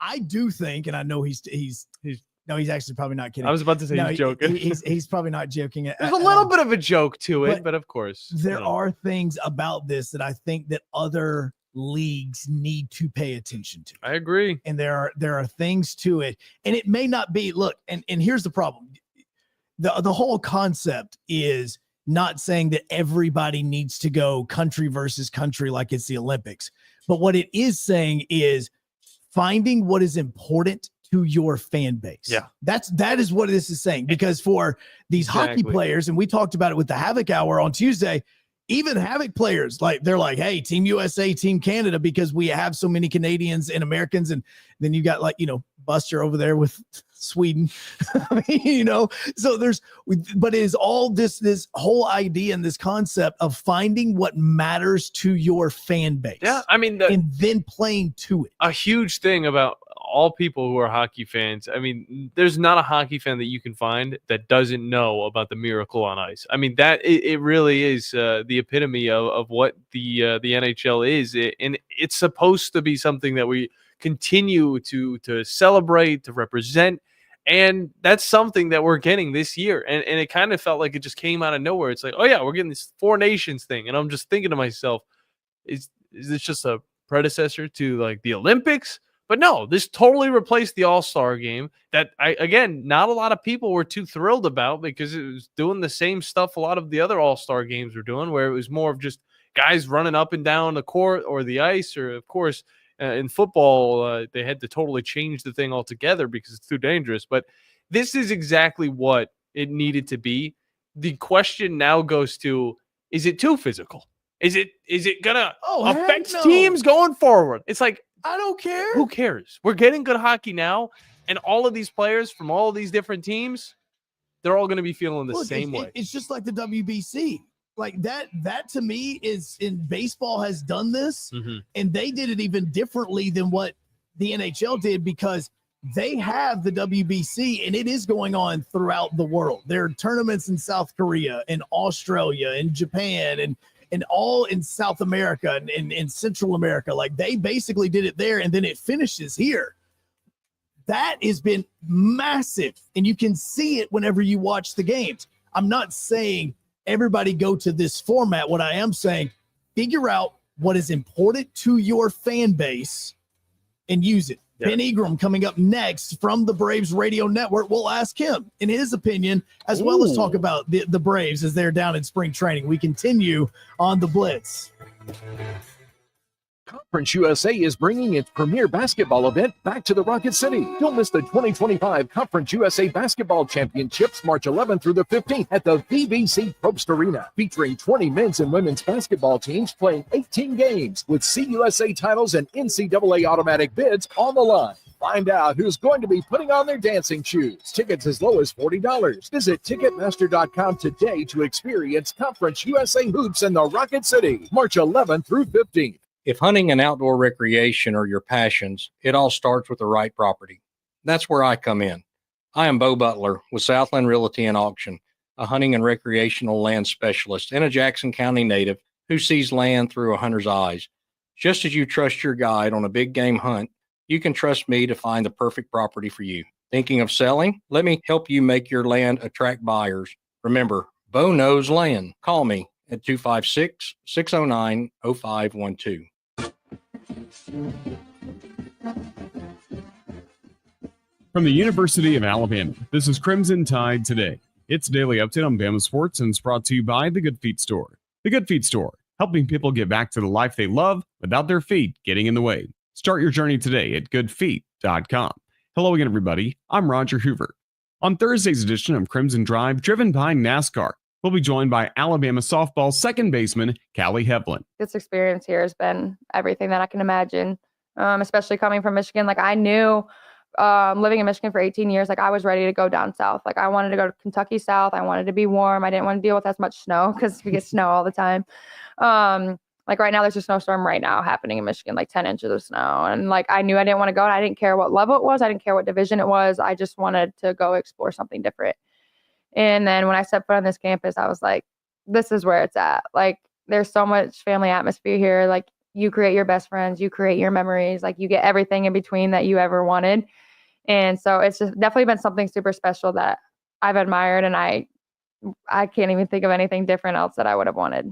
K: I do think, and I know he's actually probably not kidding.
L: I was about to say he's joking.
K: He's probably not joking.
L: There's a little bit of a joke to it, but of course.
K: There are things about this that I think that other leagues need to pay attention to.
L: I agree.
K: And there are things to it. And it may not be, look, and here's the problem. The whole concept is not saying that everybody needs to go country versus country like it's the Olympics. But what it is saying is finding what is important to your fan base.
L: Yeah.
K: That is what this is saying, because for these hockey players, and we talked about it with the Havoc Hour on Tuesday, even Havoc players, they're like, hey, Team USA, Team Canada, because we have so many Canadians and Americans. And then you got Buster over there with Sweden, so but it is all this whole idea and this concept of finding what matters to your fan base.
L: Yeah. I mean,
K: and then playing to it.
L: A huge thing about all people who are hockey fans, I mean, there's not a hockey fan that you can find that doesn't know about the Miracle on Ice. I mean, that it really is the epitome of what the NHL is, and it's supposed to be something that we continue to celebrate, to represent. And that's something that we're getting this year. And it kind of felt like it just came out of nowhere. It's like, oh yeah, we're getting this Four Nations thing. And I'm just thinking to myself, is this just a predecessor to like the Olympics? But no, this totally replaced the All-Star game that again, not a lot of people were too thrilled about because it was doing the same stuff a lot of the other All-Star games were doing, where it was more of just guys running up and down the court or the ice, or of course, in football, they had to totally change the thing altogether because it's too dangerous. But this is exactly what it needed to be. The question now goes to, is it too physical? Is it gonna affect teams going forward? It's like,
K: I don't care.
L: Who cares? We're getting good hockey now, and all of these players from all of these different teams, they're all going to be feeling the same way.
K: It's just like the WBC. Like that to me is, in baseball has done this, and they did it even differently than what the NHL did, because they have the WBC and it is going on throughout the world. There are tournaments in South Korea and Australia and Japan and all in South America and in Central America. Like they basically did it there, and then it finishes here. That has been massive, and you can see it whenever you watch the games. I'm not saying everybody go to this format. What I am saying, figure out what is important to your fan base and use it. Yeah. Ben Egram coming up next from the Braves Radio Network. We'll ask him in his opinion, as well as talk about the Braves as they're down in spring training. We continue on the Blitz.
F: Conference USA is bringing its premier basketball event back to the Rocket City. Don't miss the 2025 Conference USA Basketball Championships, March 11th through the 15th at the VBC Probst Arena, featuring 20 men's and women's basketball teams playing 18 games with CUSA titles and NCAA automatic bids on the line. Find out who's going to be putting on their dancing shoes. Tickets as low as $40. Visit Ticketmaster.com today to experience Conference USA hoops in the Rocket City, March 11th through 15th.
E: If hunting and outdoor recreation are your passions, it all starts with the right property. That's where I come in. I am Bo Butler with Southland Realty and Auction, a hunting and recreational land specialist and a Jackson County native who sees land through a hunter's eyes. Just as you trust your guide on a big game hunt, you can trust me to find the perfect property for you. Thinking of selling? Let me help you make your land attract buyers. Remember, Bo knows land. Call me at 256-609-0512.
G: From the University of Alabama, this is Crimson Tide Today. It's a daily update on Bama sports, and it's brought to you by The Good Feet Store. The Good Feet Store, helping people get back to the life they love without their feet getting in the way. Start your journey today at goodfeet.com. Hello again, everybody. I'm Roger Hoover. On Thursday's edition of Crimson Drive, driven by NASCAR, we'll be joined by Alabama softball second baseman Callie Hevlin.
H: This experience here has been everything that I can imagine, especially coming from Michigan. Like I knew living in Michigan for 18 years, like I was ready to go down south. Like I wanted to go to Kentucky South. I wanted to be warm. I didn't want to deal with as much snow because we get snow all the time. Like right now, there's a snowstorm right now happening in Michigan, like 10 inches of snow. And like, I knew I didn't want to go, and I didn't care what level it was. I didn't care what division it was. I just wanted to go explore something different. And then when I stepped foot on this campus, I was like, this is where it's at. Like, there's so much family atmosphere here. Like, you create your best friends, you create your memories, like you get everything in between that you ever wanted. And so it's just definitely been something super special that I've admired. And I can't even think of anything different else that I would have wanted.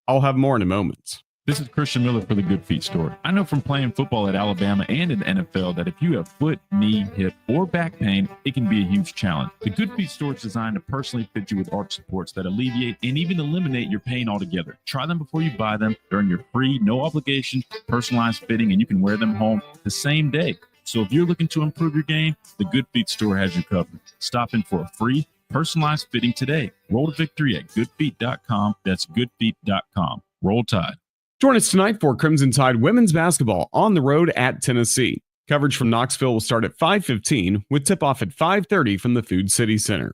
G: I'll have more in a moment.
X: This is Christian Miller for the Good Feet Store. I know from playing football at Alabama and in the NFL that if you have foot, knee, hip, or back pain, it can be a huge challenge. The Good Feet Store is designed to personally fit you with arch supports that alleviate and even eliminate your pain altogether. Try them before you buy them. They're in your free, no obligation, personalized fitting, and you can wear them home the same day. So if you're looking to improve your game, the Good Feet Store has you covered. Stop in for a free, personalized fitting today. Roll to victory at goodfeet.com. That's goodfeet.com. Roll Tide.
G: Join us tonight for Crimson Tide women's basketball on the road at Tennessee. Coverage from Knoxville will start at 5:15 with tip-off at 5:30 from the Food City Center.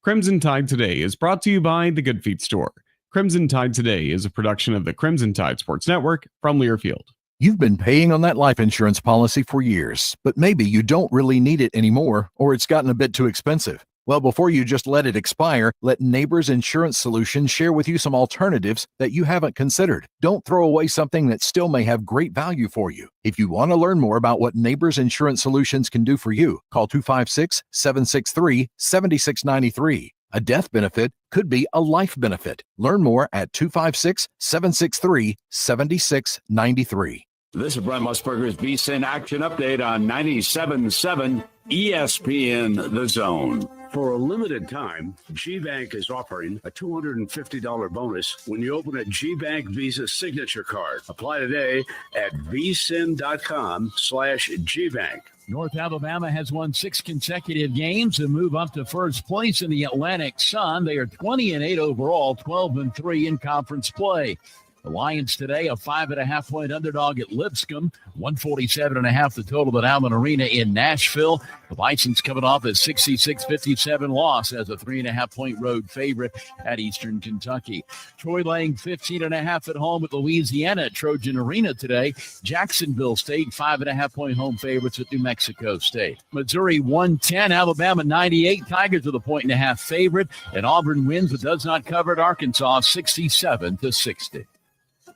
G: Crimson Tide Today is brought to you by The Good Feet Store. Crimson Tide Today is a production of the Crimson Tide Sports Network from Learfield.
F: You've been paying on that life insurance policy for years, but maybe you don't really need it anymore, or it's gotten a bit too expensive. Well, before you just let it expire, let Neighbors Insurance Solutions share with you some alternatives that you haven't considered. Don't throw away something that still may have great value for you. If you want to learn more about what Neighbors Insurance Solutions can do for you, call 256-763-7693. A death benefit could be a life benefit. Learn more at 256-763-7693.
T: This is Brent Musburger's VSiN Action Update on 97.7 ESPN The Zone. For a limited time, GBank is offering a $250 bonus when you open a GBank Visa Signature Card. Apply today at vsin.com/GBank.
U: North Alabama has won 6 consecutive games and move up to first place in the Atlantic Sun. They are 20-8 overall, 12-3 in conference play. The Lions today, a 5.5-point underdog at Lipscomb, 147.5 the total at Allen Arena in Nashville. The Bisons coming off a 66-57 loss as a 3.5-point road favorite at Eastern Kentucky. Troy laying 15.5 at home at Louisiana at Trojan Arena today. Jacksonville State, 5.5-point home favorites at New Mexico State. Missouri 110, Alabama 98. Tigers are the 1.5 favorite, and Auburn wins but does not cover at Arkansas 67-60.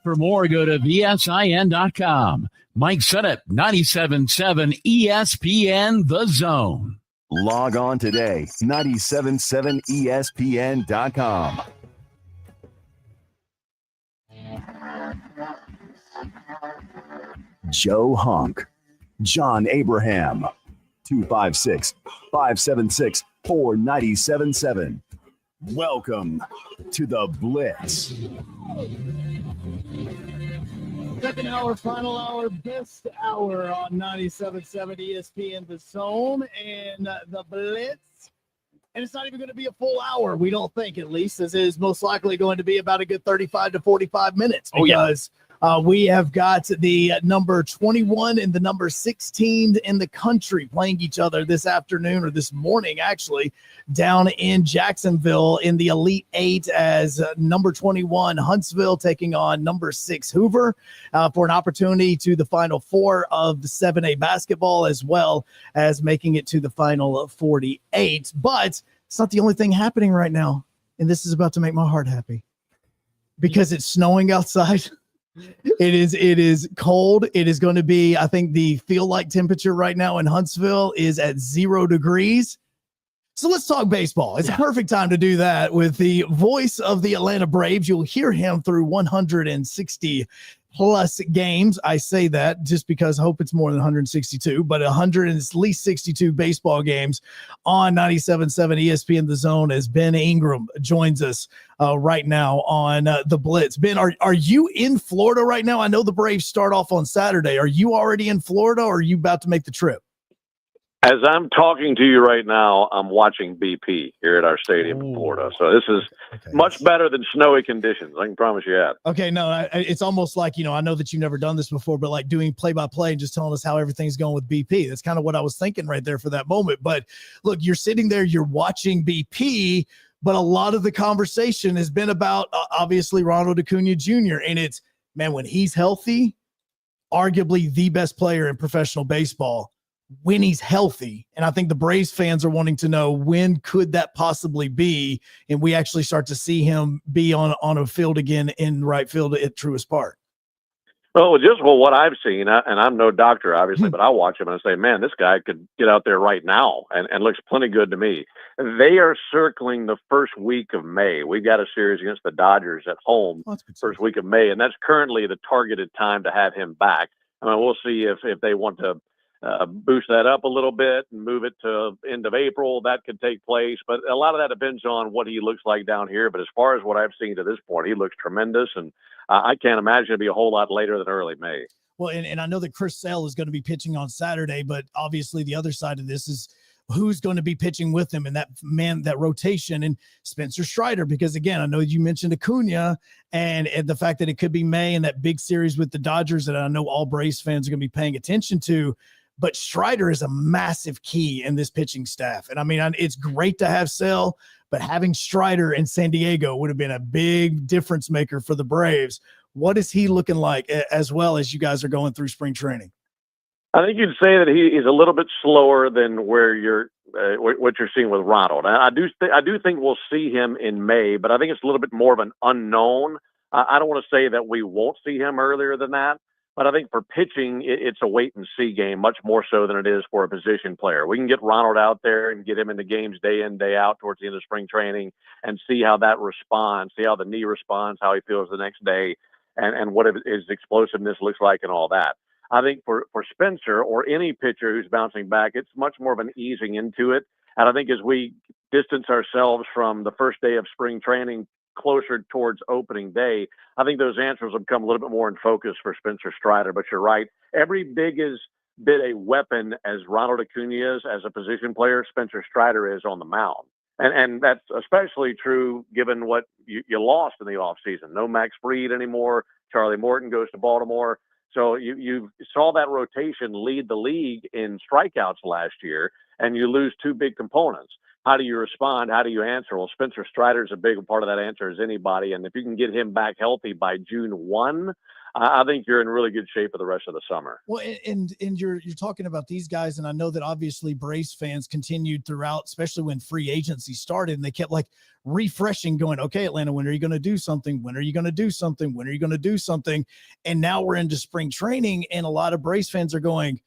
U: For more, go to vsin.com. Mike Sennett, 97.7 ESPN The Zone.
D: Log on today, 977ESPN.com. Joe Hunk, John Abraham, 256-576-4977. Welcome to the Blitz.
K: Second hour, final hour, best hour on 97.7 ESPN The Zone and the Blitz. And it's not even going to be a full hour, we don't think, at least. This is most likely going to be about a good 35 to 45 minutes because we have got the number 21 and the number 16 in the country playing each other this afternoon, or this morning, actually, down in Jacksonville in the Elite Eight, as number 21 Huntsville taking on number 6 Hoover for an opportunity to the Final Four of the 7A basketball, as well as making it to the Final 48. But it's not the only thing happening right now, and this is about to make my heart happy because it's snowing outside. It is cold. It is going to be, I think the feel like temperature right now in Huntsville is at 0 degrees. So let's talk baseball. It's a perfect time to do that with the voice of the Atlanta Braves. You'll hear him through 160 plus games. I say that just because I hope it's more than 162, but 100 and at least 62 baseball games on 97.7 ESPN The Zone as Ben Ingram joins us right now on the Blitz. Ben, are you in Florida right now? I know the Braves start off on Saturday. Are you already in Florida, or are you about to make the trip?
I: As I'm talking to you right now, I'm watching BP here at our stadium in Florida. So this is much better than snowy conditions. I can promise you that.
K: Okay, no, it's almost like, I know that you've never done this before, but like doing play-by-play and just telling us how everything's going with BP. That's kind of what I was thinking right there for that moment. But look, you're sitting there, you're watching BP, but a lot of the conversation has been about, obviously, Ronald Acuna Jr. And it's, man, when he's healthy, arguably the best player in professional baseball when he's healthy. And I think the Braves fans are wanting to know, when could that possibly be? And we actually start to see him be on a field again in right field at Truist Park.
I: Well, what I've seen, and I'm no doctor, obviously, but I watch him and I say, man, this guy could get out there right now and looks plenty good to me. They are circling the first week of May. We've got a series against the Dodgers at home first week of May, and that's currently the targeted time to have him back. I mean, we'll see if they want to boost that up a little bit and move it to end of April. That could take place, but a lot of that depends on what he looks like down here. But as far as what I've seen to this point, he looks tremendous, and I can't imagine it'll be a whole lot later than early May.
K: Well, and I know that Chris Sale is going to be pitching on Saturday, but obviously the other side of this is who's going to be pitching with him, and that rotation, and Spencer Strider, because again, I know you mentioned Acuna and the fact that it could be May and that big series with the Dodgers that I know all Braves fans are going to be paying attention to. But Strider is a massive key in this pitching staff. And I mean, it's great to have Sale, but having Strider in San Diego would have been a big difference maker for the Braves. What is he looking like as well as you guys are going through spring training?
I: I think you'd say that he's a little bit slower than where you're what you're seeing with Ronald. I do think we'll see him in May, but I think it's a little bit more of an unknown. I don't want to say that we won't see him earlier than that, but I think for pitching, it's a wait and see game much more so than it is for a position player. We can get Ronald out there and get him into games day in, day out towards the end of spring training and see how that responds, see how the knee responds, how he feels the next day, and what his explosiveness looks like and all that. I think for Spencer or any pitcher who's bouncing back, it's much more of an easing into it. And I think as we distance ourselves from the first day of spring training closer towards opening day, I think those answers will become a little bit more in focus for Spencer Strider. But you're right. Every bit a weapon as Ronald Acuna is as a position player, Spencer Strider is on the mound. And that's especially true given what you lost in the offseason. No Max Fried anymore. Charlie Morton goes to Baltimore. So you saw that rotation lead the league in strikeouts last year, and you lose two big components. How do you respond? How do you answer? Well, Spencer Strider is a big part of that answer as anybody. And if you can get him back healthy by June 1, I think you're in really good shape for the rest of the summer.
K: Well, and you're talking about these guys, and I know that obviously Braves fans continued throughout, especially when free agency started, and they kept like refreshing, going, okay, Atlanta, when are you going to do something? When are you going to do something? When are you going to do something? And now we're into spring training, and a lot of Braves fans are going,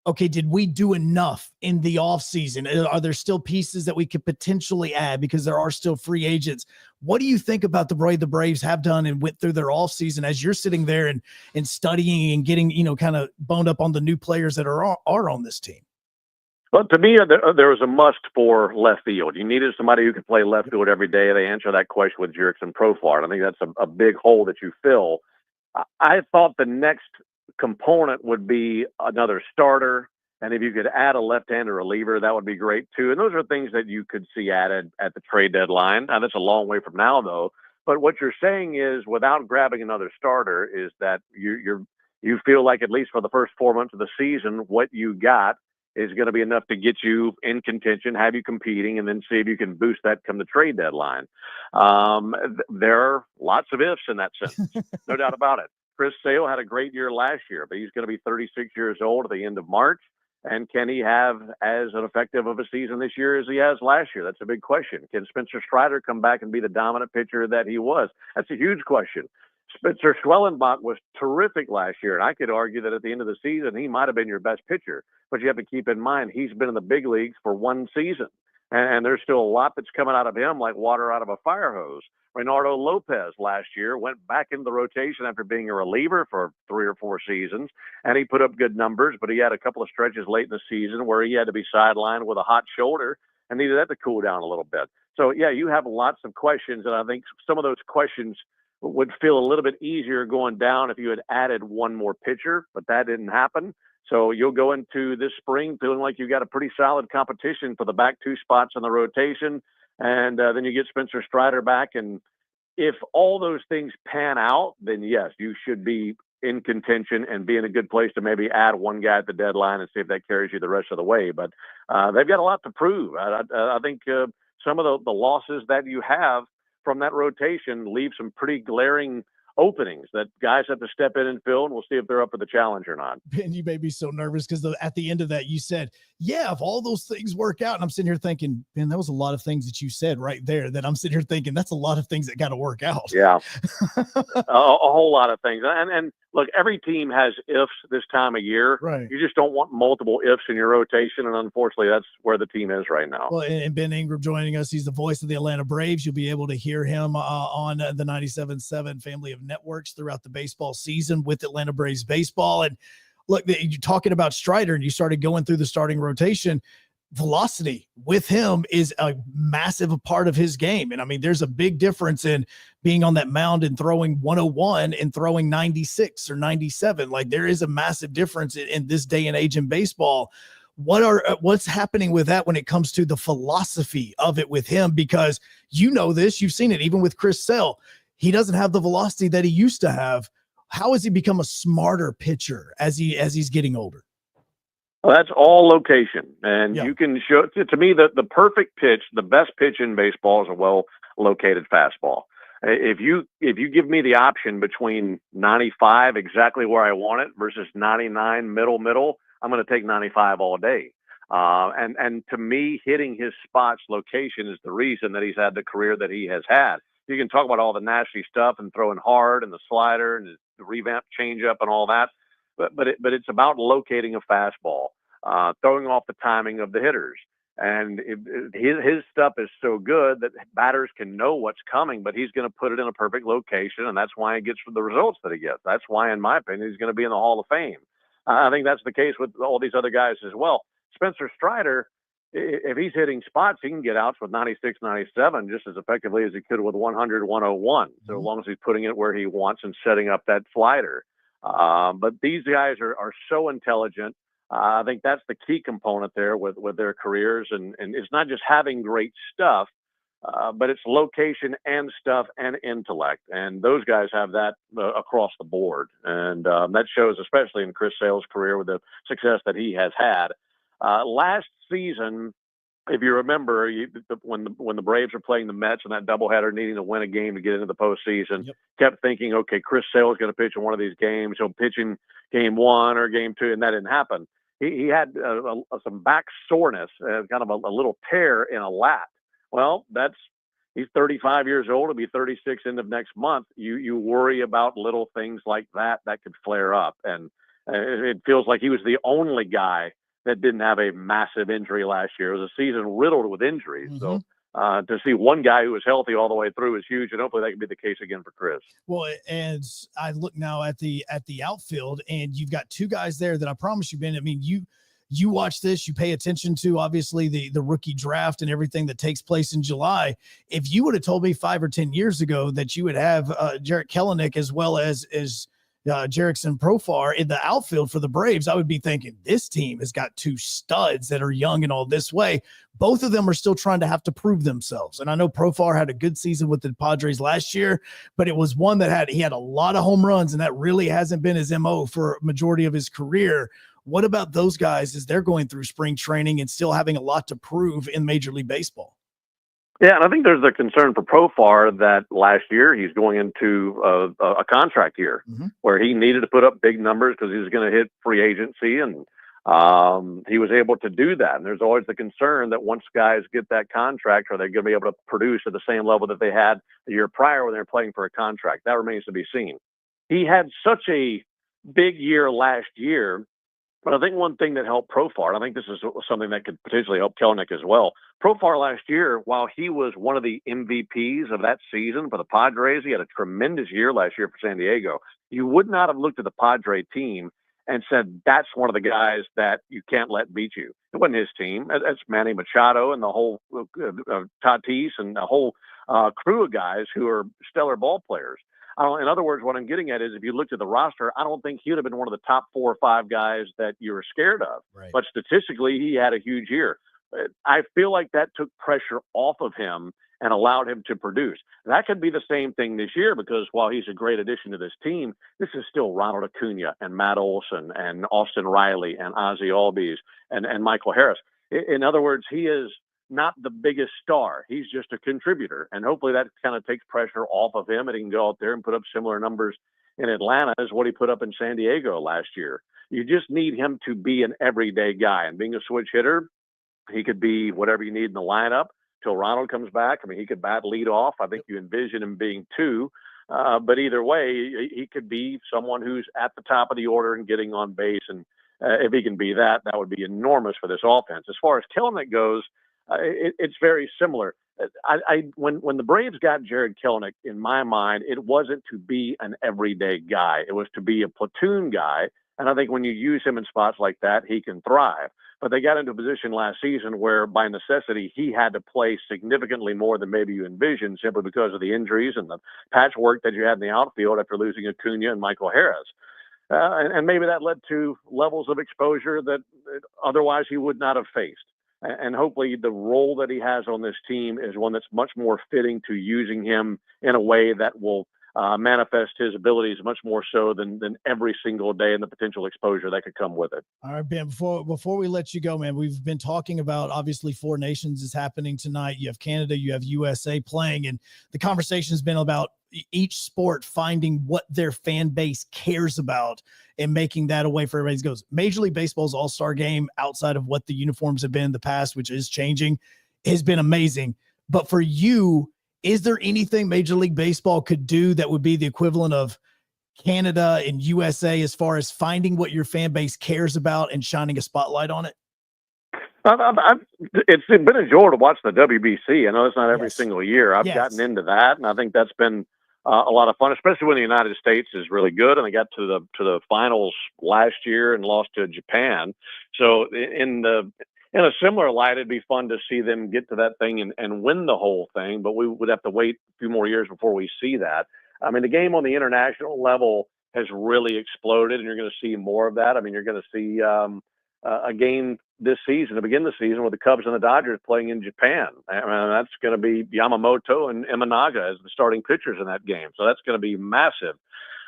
K: okay, did we do enough in the offseason? Are there still pieces that we could potentially add because there are still free agents? What do you think about the way the Braves have done and went through their offseason as you're sitting there and studying and getting, kind of boned up on the new players that are on this team?
I: Well, to me, there was a must for left field. You needed somebody who could play left field every day. They answer that question with Jurickson Profar. I think that's a big hole that you fill. I thought the next component would be another starter, and if you could add a left-handed reliever, that would be great too. And those are things that you could see added at the trade deadline. Now, that's a long way from now, though. But what you're saying is, without grabbing another starter, is that you feel like at least for the first 4 months of the season, what you got is going to be enough to get you in contention, have you competing, and then see if you can boost that come the trade deadline. There are lots of ifs in that sense, no doubt about it. Chris Sale had a great year last year, but he's going to be 36 years old at the end of March. And can he have as an effective of a season this year as he has last year? That's a big question. Can Spencer Strider come back and be the dominant pitcher that he was? That's a huge question. Spencer Schwellenbach was terrific last year, and I could argue that at the end of the season, he might have been your best pitcher. But you have to keep in mind, he's been in the big leagues for one season. And there's still a lot that's coming out of him like water out of a fire hose. Reynaldo Lopez last year went back into the rotation after being a reliever for 3 or 4 seasons, and he put up good numbers, but he had a couple of stretches late in the season where he had to be sidelined with a hot shoulder and needed that to cool down a little bit. So, yeah, you have lots of questions, and I think some of those questions would feel a little bit easier going down if you had added one more pitcher, but that didn't happen. So you'll go into this spring feeling like you've got a pretty solid competition for the back 2 spots in the rotation. And then you get Spencer Strider back. And if all those things pan out, then yes, you should be in contention and be in a good place to maybe add one guy at the deadline and see if that carries you the rest of the way. But they've got a lot to prove. I think some of the losses that you have from that rotation leave some pretty glaring openings that guys have to step in and fill, and we'll see if they're up for the challenge or not.
K: Ben, you made me so nervous because at the end of that, you said, yeah, if all those things work out. And I'm sitting here thinking, Ben, that was a lot of things that you said right there that I'm sitting here thinking that's a lot of things that got to work out.
I: Yeah, a whole lot of things. And look, every team has ifs this time of year.
K: Right.
I: You just don't want multiple ifs in your rotation, and unfortunately, that's where the team is right now.
K: Well, and Ben Ingram joining us. He's the voice of the Atlanta Braves. You'll be able to hear him on the 97.7 family of networks throughout the baseball season with Atlanta Braves baseball. And look, you're talking about Strider, and you started going through the starting rotation. Velocity with him is a massive part of his game. And I mean, there's a big difference in being on that mound and throwing 101 and throwing 96 or 97. Like, there is a massive difference in this day and age in baseball. What's happening with that when it comes to the philosophy of it with him? Because you know this, you've seen it even with Chris Sale. He doesn't have the velocity that he used to have. How has he become a smarter pitcher as he's getting older?
I: Well, that's all location. And you can show, to me, the perfect pitch, the best pitch in baseball is a well-located fastball. If you give me the option between 95 exactly where I want it versus 99 middle, I'm going to take 95 all day. And to me, hitting his spots location is the reason that he's had the career that he has had. You can talk about all the nasty stuff and throwing hard and the slider and the revamped changeup and all that, but it's about locating a fastball, throwing off the timing of the hitters. And his stuff is so good that batters can know what's coming, but he's going to put it in a perfect location, and that's why he gets the results that he gets. That's why, in my opinion, he's going to be in the Hall of Fame. I think that's the case with all these other guys as well. Spencer Strider, if he's hitting spots, he can get outs with 96, 97 just as effectively as he could with 100, 101, so long as he's putting it where he wants and setting up that slider. But these guys are so intelligent. I think that's the key component there with their careers. And it's not just having great stuff, but it's location and stuff and intellect. And those guys have that across the board. And that shows, especially in Chris Sale's career with the success that he has had. Last season, if you remember, when the Braves were playing the Mets in that doubleheader, needing to win a game to get into the postseason, kept thinking, okay, Chris Sale is going to pitch in one of these games. He'll pitch in game 1 or game 2, and that didn't happen. He had some back soreness, kind of a little tear in a lat. Well, he's 35 years old. He'll be 36 end of next month. You worry about little things like that could flare up. And it feels like he was the only guy that didn't have a massive injury last year. It was a season riddled with injuries. So to see one guy who was healthy all the way through is huge, and hopefully that can be the case again for Chris.
K: Well, and I look now at the outfield, and you've got two guys there that I promise you, Ben. I mean, you watch this, you pay attention to obviously the rookie draft and everything that takes place in July. If you would have told me 5 or 10 years ago that you would have Jarrett Kelenic as well as Jerickson Profar in the outfield for the Braves, I would be thinking this team has got two studs that are young and all this way. Both of them are still trying to have to prove themselves. And I know Profar had a good season with the Padres last year, but it was one that he had a lot of home runs, and that really hasn't been his MO for a majority of his career. What about those guys as they're going through spring training and still having a lot to prove in Major League Baseball?
I: Yeah, and I think there's a concern for Profar that last year he's going into a contract year where he needed to put up big numbers because he was going to hit free agency, and he was able to do that. And there's always the concern that once guys get that contract, are they going to be able to produce at the same level that they had the year prior when they were playing for a contract? That remains to be seen. He had such a big year last year. But I think one thing that helped Profar, I think this is something that could potentially help Kelenic as well. Profar last year, while he was one of the MVPs of that season for the Padres, he had a tremendous year last year for San Diego. You would not have looked at the Padre team and said, that's one of the guys that you can't let beat you. It wasn't his team. That's Manny Machado and the whole Tatis and the whole crew of guys who are stellar ball players. In other words, what I'm getting at is if you looked at the roster, I don't think he would have been one of the top 4 or 5 guys that you were scared of. Right. But statistically, he had a huge year. I feel like that took pressure off of him and allowed him to produce. That could be the same thing this year because while he's a great addition to this team, this is still Ronald Acuna and Matt Olson and Austin Riley and Ozzie Albies and Michael Harris. In other words, he is not the biggest star. He's just a contributor. And hopefully that kind of takes pressure off of him and he can go out there and put up similar numbers in Atlanta as what he put up in San Diego last year. You just need him to be an everyday guy. And being a switch hitter, he could be whatever you need in the lineup till Ronald comes back. I mean, he could bat lead off. I think you envision him being 2. But either way, he could be someone who's at the top of the order and getting on base. And if he can be that, that would be enormous for this offense. As far as Kelenic goes, it's very similar. When the Braves got Jarred Kelenic, in my mind, it wasn't to be an everyday guy. It was to be a platoon guy. And I think when you use him in spots like that, he can thrive. But they got into a position last season where, by necessity, he had to play significantly more than maybe you envisioned simply because of the injuries and the patchwork that you had in the outfield after losing Acuna and Michael Harris. And maybe that led to levels of exposure that otherwise he would not have faced. And hopefully the role that he has on this team is one that's much more fitting to using him in a way that will manifest his abilities much more so than every single day and the potential exposure that could come with it.
K: All right, Ben, before we let you go, man, we've been talking about, obviously, Four Nations is happening tonight. You have Canada, you have USA playing, and the conversation has been about each sport finding what their fan base cares about and making that a way for everybody to go. Major League Baseball's All-Star Game, outside of what the uniforms have been in the past, which is changing, has been amazing. But for you, is there anything Major League Baseball could do that would be the equivalent of Canada and USA as far as finding what your fan base cares about and shining a spotlight on it?
I: It's been a joy to watch the WBC. I know it's not every single year. I've gotten into that, and I think that's been a lot of fun, especially when the United States is really good. And they got to the finals last year and lost to Japan. So in a similar light, it'd be fun to see them get to that thing and win the whole thing. But we would have to wait a few more years before we see that. I mean, the game on the international level has really exploded, and you're going to see more of that. I mean, you're going to see a game this season, to begin the season, with the Cubs and the Dodgers playing in Japan. I mean, that's going to be Yamamoto and Imanaga as the starting pitchers in that game. So that's going to be massive.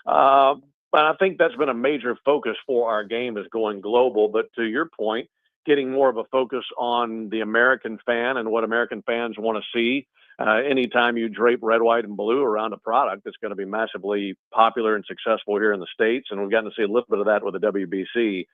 I: But I think that's been a major focus for our game, is going global. But to your point, getting more of a focus on the American fan and what American fans want to see. Anytime you drape red, white, and blue around a product, it's going to be massively popular and successful here in the States. And we've gotten to see a little bit of that with the WBC.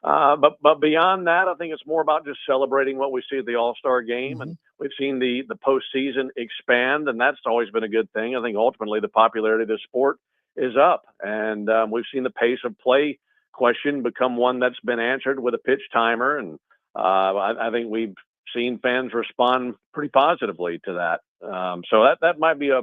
I: But beyond that, I think it's more about just celebrating what we see at the All-Star game. And we've seen the postseason expand, and that's always been a good thing. I think ultimately the popularity of the sport is up. And we've seen the pace of play question become one that's been answered with a pitch timer. And I think we've seen fans respond pretty positively to that. So that might be a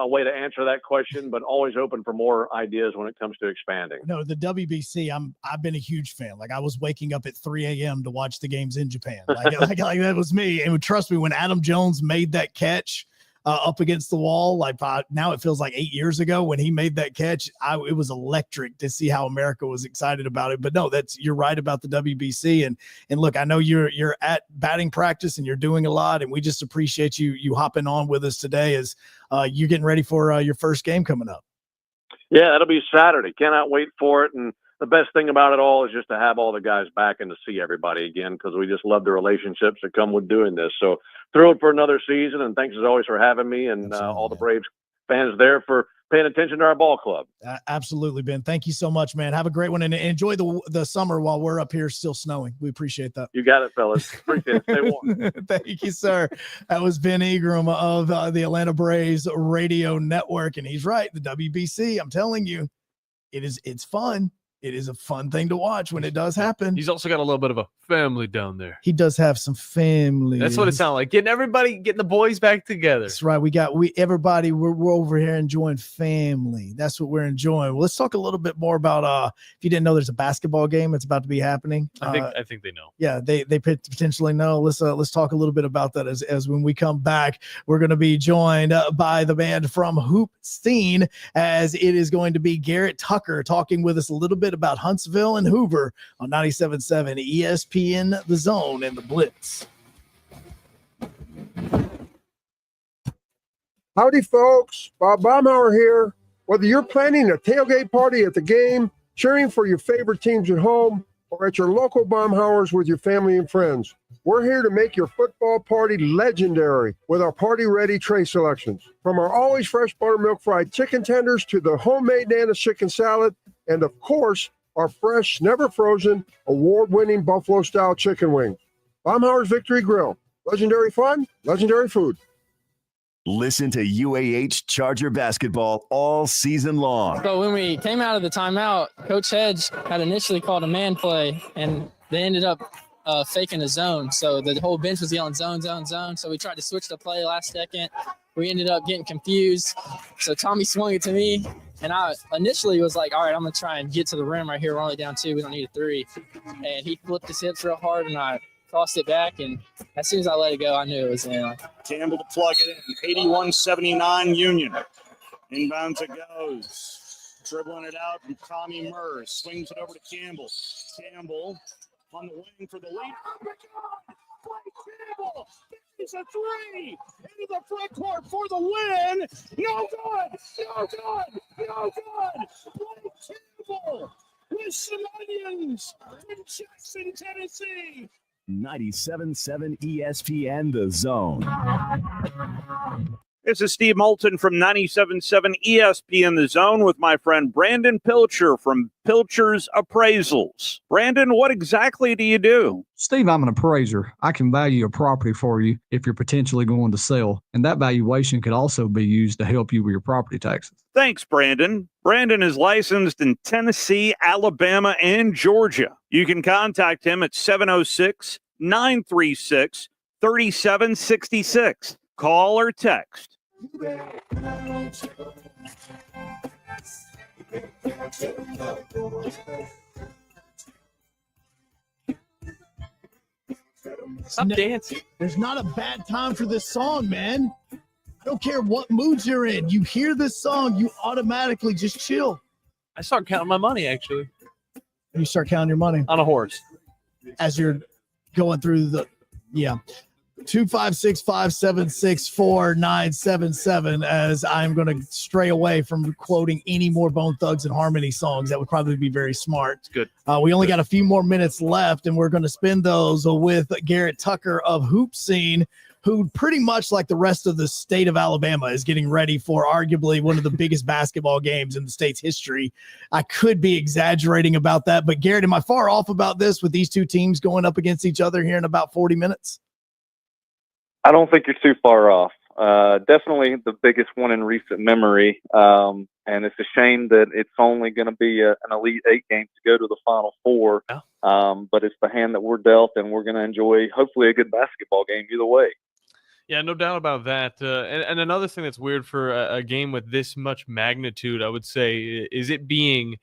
I: way to answer that question, but always open for more ideas when it comes to expanding.
K: No, the WBC, I've been a huge fan. Like, I was waking up at 3 a.m. to watch the games in Japan. Like that was me. And trust me, when Adam Jones made that catch up against the wall, like now it feels like 8 years ago when he made that catch, it was electric to see how America was excited about it. But no, you're right about the WBC. And look, I know you're at batting practice and you're doing a lot, and we just appreciate you hopping on with us today as you're getting ready for your first game coming up.
I: Yeah, that'll be Saturday. Cannot wait for it. And the best thing about it all is just to have all the guys back and to see everybody again, because we just love the relationships that come with doing this. So thrilled for another season, and thanks as always for having me, and all the Braves fans there for paying attention to our ball club.
K: Absolutely, Ben. Thank you so much, man. Have a great one, and enjoy the summer while we're up here still snowing. We appreciate that.
I: You got it, fellas. Appreciate it. Stay warm.
K: Thank you, sir. That was Ben Egram of the Atlanta Braves Radio Network, and he's right. The WBC, I'm telling you, it's fun. It is a fun thing to watch when it does happen.
L: He's also got a little bit of a family down there.
K: He does have some family.
L: That's what it sounds like. Getting the boys back together.
K: That's right. Everybody, we're over here enjoying family. That's what we're enjoying. Well, let's talk a little bit more about if you didn't know, there's a basketball game that's about to be happening.
L: I think they know.
K: Yeah, they potentially know. Let's talk a little bit about that as when we come back. We're going to be joined by the band from Hoop Scene, as it is going to be Garrett Tucker talking with us a little bit about Huntsville and Hoover on 97.7 ESPN, The Zone, and the Blitz.
A: Howdy, folks. Bob Baumhauer here. Whether you're planning a tailgate party at the game, cheering for your favorite teams at home, or at your local Baumhauers with your family and friends, we're here to make your football party legendary with our party-ready tray selections. From our always fresh buttermilk fried chicken tenders to the homemade Nana's chicken salad, and of course, our fresh, never frozen, award-winning buffalo-style chicken wings. Baumhauer's Victory Grill. Legendary fun, legendary food.
D: Listen to UAH Charger basketball all season long.
M: So when we came out of the timeout, Coach Hedge had initially called a man play, and they ended up faking a zone. So the whole bench was yelling zone, zone, zone. So we tried to switch the play last second. We ended up getting confused. So Tommy swung it to me, and I initially was like, all right, I'm going to try and get to the rim right here. We're only down 2. We don't need a 3. And he flipped his hips real hard, and I crossed it back, and as soon as I let it go, I knew it was in.
O: Campbell to plug it in. 81-79 Union. Inbounds it goes. Dribbling it out from Tommy Murr. Swings it over to Campbell. Campbell on the wing for the lead. It's a three into the front court for the win. No good. No good. No good. Blake Campbell with some onions in Jackson, Tennessee.
D: 97.7 ESPN The Zone.
B: This is Steve Moulton from 97.7 ESPN The Zone with my friend Brandon Pilcher from Pilcher's Appraisals. Brandon, what exactly do you do?
P: Steve, I'm an appraiser. I can value a property for you if you're potentially going to sell, and that valuation could also be used to help you with your property taxes.
B: Thanks, Brandon. Brandon is licensed in Tennessee, Alabama, and Georgia. You can contact him at 706-936-3766. Call or text.
K: Stop dancing. There's not a bad time for this song, man. I don't care what mood you're in. You hear this song, you automatically just chill.
L: I start counting my money, actually.
K: You start counting your money
L: on a horse
K: as you're going through the 256-576-4977, as I'm going to stray away from quoting any more Bone Thugs and Harmony songs. That would probably be very smart.
L: It's good.
K: We only got a few more minutes left, and we're going to spend those with Garrett Tucker of Hoop Scene, who pretty much like the rest of the state of Alabama is getting ready for arguably one of the biggest basketball games in the state's history. I could be exaggerating about that, but Garrett, am I far off about this with these two teams going up against each other here in about 40 minutes?
Q: I don't think you're too far off. Definitely the biggest one in recent memory. And it's a shame that it's only going to be an Elite Eight game to go to the Final Four.
L: Yeah.
Q: But it's the hand that we're dealt, and we're going to enjoy, hopefully, a good basketball game either way.
L: Yeah, no doubt about that. And another thing that's weird for a game with this much magnitude, I would say, is it being,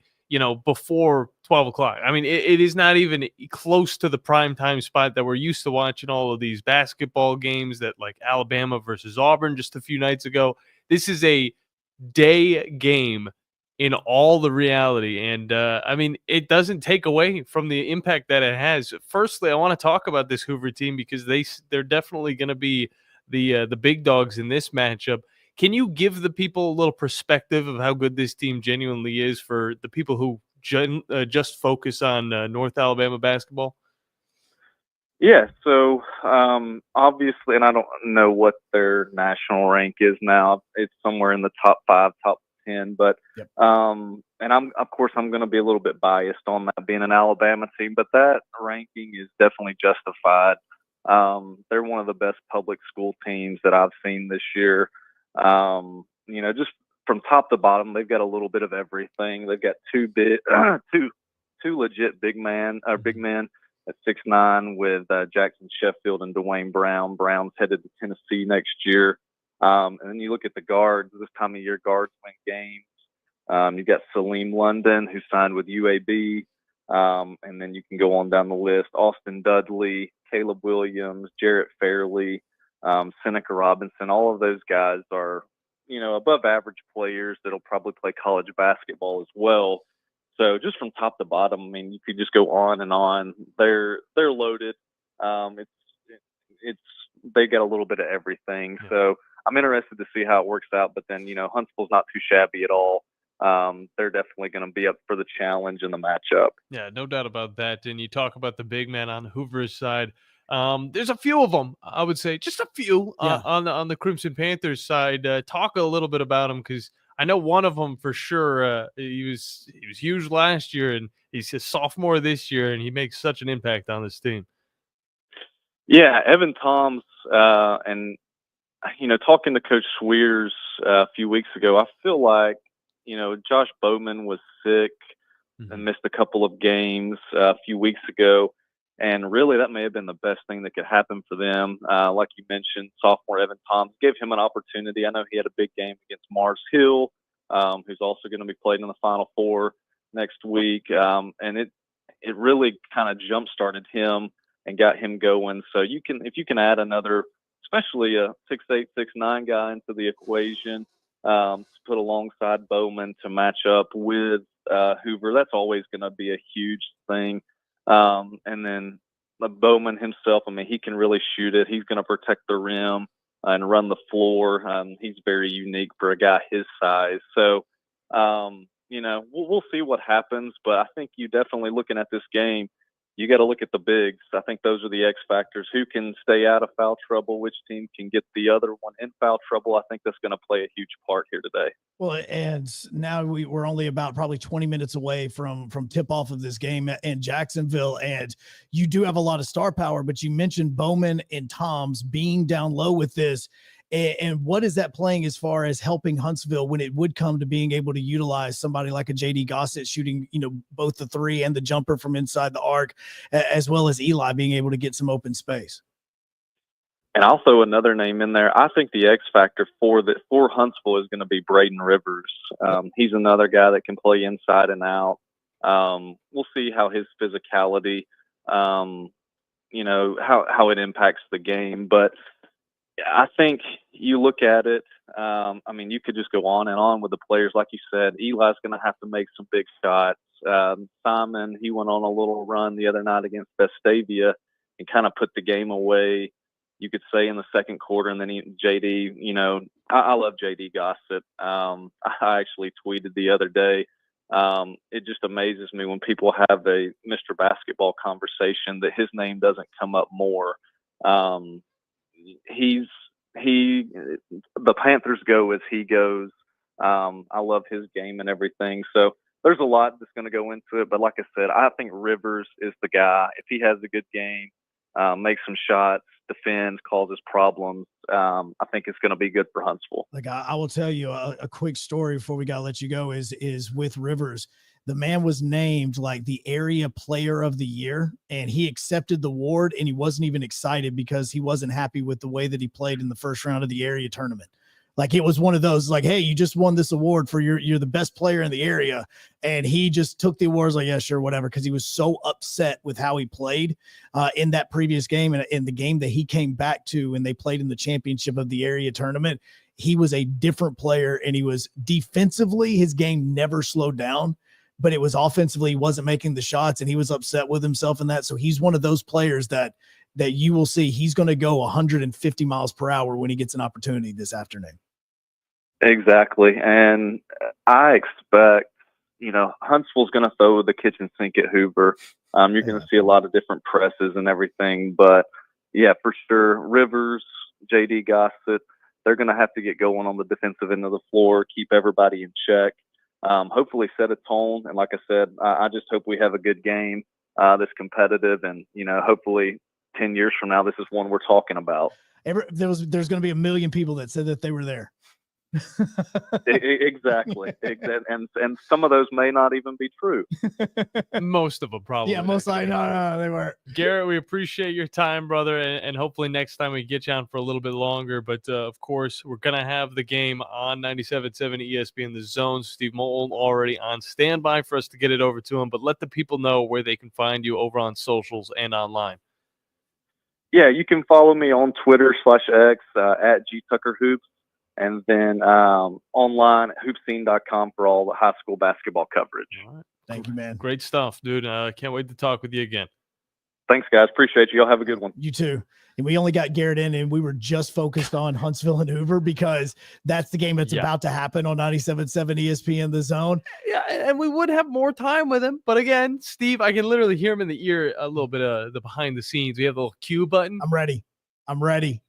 L: before 12 o'clock. I mean, it is not even close to the prime time spot that we're used to watching all of these basketball games that like Alabama versus Auburn just a few nights ago. This is a day game in all the reality. And I mean, it doesn't take away from the impact that it has. Firstly, I want to talk about this Hoover team because they're definitely going to be the big dogs in this matchup. Can you give the people a little perspective of how good this team genuinely is for the people who just focus on North Alabama basketball?
Q: Yeah, so obviously, and I don't know what their national rank is now. It's somewhere in the top 5, top 10. But
K: yep.
Q: And I'm going to be a little bit biased on that being an Alabama team, but that ranking is definitely justified. They're one of the best public school teams that I've seen this year. Just from top to bottom, they've got a little bit of everything. They've got two legit big men at 6'9" with Jackson Sheffield and Dwayne Brown. Brown's headed to Tennessee next year. And then you look at the guards. This time of year, guards win games. You got Salim London, who signed with UAB. And then you can go on down the list. Austin Dudley, Caleb Williams, Jarrett Fairley, Seneca Robinson. All of those guys are, above average players that'll probably play college basketball as well. So just from top to bottom, I mean, you could just go on and on. They're loaded. They got a little bit of everything. Yeah. So I'm interested to see how it works out. But then, Huntsville's not too shabby at all. They're definitely going to be up for the challenge and the matchup.
L: Yeah, no doubt about that. And you talk about the big man on Hoover's side. There's a few of them, I would say, just a few on the Crimson Panthers side. Talk a little bit about them because I know one of them for sure. He was huge last year, and he's a sophomore this year, and he makes such an impact on this team.
Q: Yeah, Evan Toms, and talking to Coach Swears a few weeks ago, I feel like Josh Bowman was sick and missed a couple of games a few weeks ago. And really, that may have been the best thing that could happen for them. Like you mentioned, sophomore Evan Toms gave him an opportunity. I know he had a big game against Mars Hill, who's also going to be played in the Final Four next week. And it really kind of jump-started him and got him going. So if you can add another, especially a 6'8", 6'9" guy into the equation, to put alongside Bowman to match up with Hoover, that's always going to be a huge thing. And then, Bowman himself, I mean, he can really shoot it. He's going to protect the rim and run the floor. He's very unique for a guy his size. So, we'll see what happens. But I think you definitely, looking at this game, you got to look at the bigs. I think those are the X factors. Who can stay out of foul trouble? Which team can get the other one in foul trouble? I think that's going to play a huge part here today.
K: Well, and now we're only about probably 20 minutes away from tip off of this game in Jacksonville. And you do have a lot of star power, but you mentioned Bowman and Toms being down low with this. And what is that playing as far as helping Huntsville when it would come to being able to utilize somebody like a JD Gossett shooting, both the three and the jumper from inside the arc, as well as Eli being able to get some open space?
Q: And I'll throw another name in there. I think the X factor for Huntsville is going to be Braden Rivers. He's another guy that can play inside and out. We'll see how his physicality, how it impacts the game. But I think you look at it, you could just go on and on with the players. Like you said, Eli's going to have to make some big shots. Simon, he went on a little run the other night against Vestavia and kind of put the game away, you could say, in the second quarter. And then JD, I love JD Gossett. I actually tweeted the other day, it just amazes me when people have a Mr. Basketball conversation that his name doesn't come up more. The Panthers go as he goes. I love his game and everything. So there's a lot that's going to go into it. But like I said, I think Rivers is the guy. If he has a good game, makes some shots, defends, causes problems, I think it's going to be good for Huntsville.
K: Like I will tell you a quick story before we got to let you go is with Rivers. The man was named like the area player of the year, and he accepted the award, and he wasn't even excited because he wasn't happy with the way that he played in the first round of the area tournament. Like it was one of those like, hey, you just won this award for you're the best player in the area. And he just took the awards like, yeah, sure, whatever. Cause he was so upset with how he played in that previous game and in the game that he came back to and they played in the championship of the area tournament. He was a different player, and he was defensively, his game never slowed down, but it was offensively, he wasn't making the shots, and he was upset with himself in that. So he's one of those players that you will see he's going to go 150 miles per hour when he gets an opportunity this afternoon.
Q: Exactly. And I expect, Huntsville's going to throw the kitchen sink at Hoover. You're going to see a lot of different presses and everything. But, yeah, for sure, Rivers, JD Gossett, they're going to have to get going on the defensive end of the floor, keep everybody in check, hopefully set a tone. And like I said, I just hope we have a good game that's competitive. And, hopefully 10 years from now, this is one we're talking about.
K: There's going to be 1 million people that said that they were there.
Q: Exactly. And some of those may not even be true.
L: Most of them probably.
K: Yeah, most likely. No, they weren't.
L: Garrett, we appreciate your time, brother, and hopefully next time we get you on for a little bit longer. But of course, we're gonna have the game on 97.7 ESPN The Zone. Steve Moll already on standby for us to get it over to him. But let the people know where they can find you over on socials and online.
Q: Yeah, you can follow me on Twitter /X at GTuckerHoops. And then online, hoopscene.com for all the high school basketball coverage.
L: All right.
K: Thank you, man.
L: Great stuff, dude. Can't wait to talk with you again.
Q: Thanks, guys. Appreciate you. Y'all have a good one.
K: You too. And we only got Garrett in, and we were just focused on Huntsville and Hoover because that's the game that's about to happen on 97.7 ESPN The Zone.
L: Yeah, and we would have more time with him. But again, Steve, I can literally hear him in the ear a little bit of the behind the scenes. We have a little cue button.
K: I'm ready.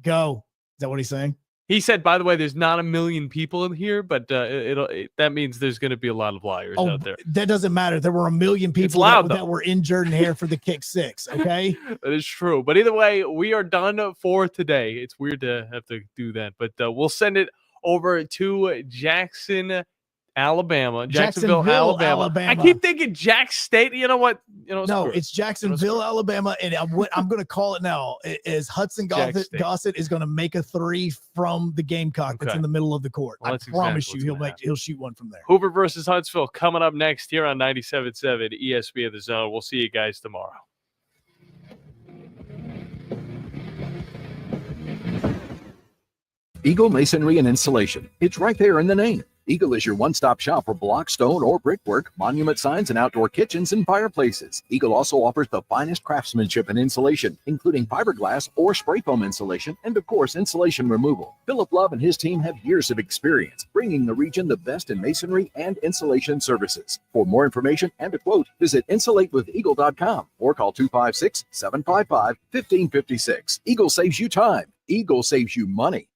K: Go. Is that what he's saying?
L: He said, by the way, there's not 1 million people in here, but that means there's going to be a lot of liars out there.
K: That doesn't matter. There were 1 million people that were in Jordan Hare for the kick six. Okay.
L: That is true. But either way, we are done for today. It's weird to have to do that, but we'll send it over to Jacksonville, Alabama. I keep thinking Jack State. You know what?
K: No, it's Jacksonville, Alabama, and I'm going to call it now. Is Hudson Gossett is going to make a three from the Gamecock that's in the middle of the court.
L: Well,
K: I promise you, he'll shoot one from there.
L: Hoover versus Huntsville coming up next here on 97.7 ESPN The Zone. We'll see you guys tomorrow.
F: Eagle Masonry and Insulation. It's right there in the name. Eagle is your one-stop shop for block, stone, or brickwork, monument signs, and outdoor kitchens and fireplaces. Eagle also offers the finest craftsmanship and insulation, including fiberglass or spray foam insulation, and of course, insulation removal. Philip Love and his team have years of experience bringing the region the best in masonry and insulation services. For more information and a quote, visit insulatewitheagle.com or call 256-755-1556. Eagle saves you time. Eagle saves you money.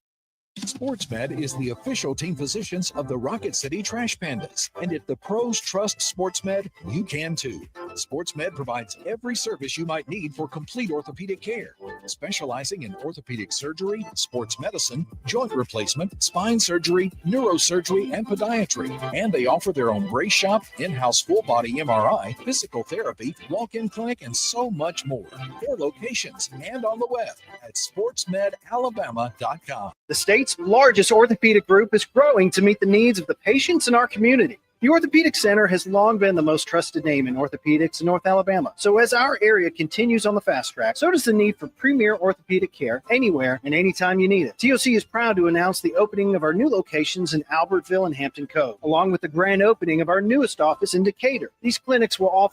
N: SportsMed is the official team physicians of the Rocket City Trash Pandas. And if the pros trust SportsMed, you can too. SportsMed provides every service you might need for complete orthopedic care, specializing in orthopedic surgery, sports medicine, joint replacement, spine surgery, neurosurgery, and podiatry. And they offer their own brace shop, in-house full-body MRI, physical therapy, walk-in clinic, and so much more. 4 locations and on the web at sportsmedalabama.com.
R: The state's largest orthopedic group is growing to meet the needs of the patients in our community. The Orthopedic Center has long been the most trusted name in orthopedics in North Alabama. So as our area continues on the fast track, so does the need for premier orthopedic care anywhere and anytime you need it. TOC is proud to announce the opening of our new locations in Albertville and Hampton Cove, along with the grand opening of our newest office in Decatur. These clinics will offer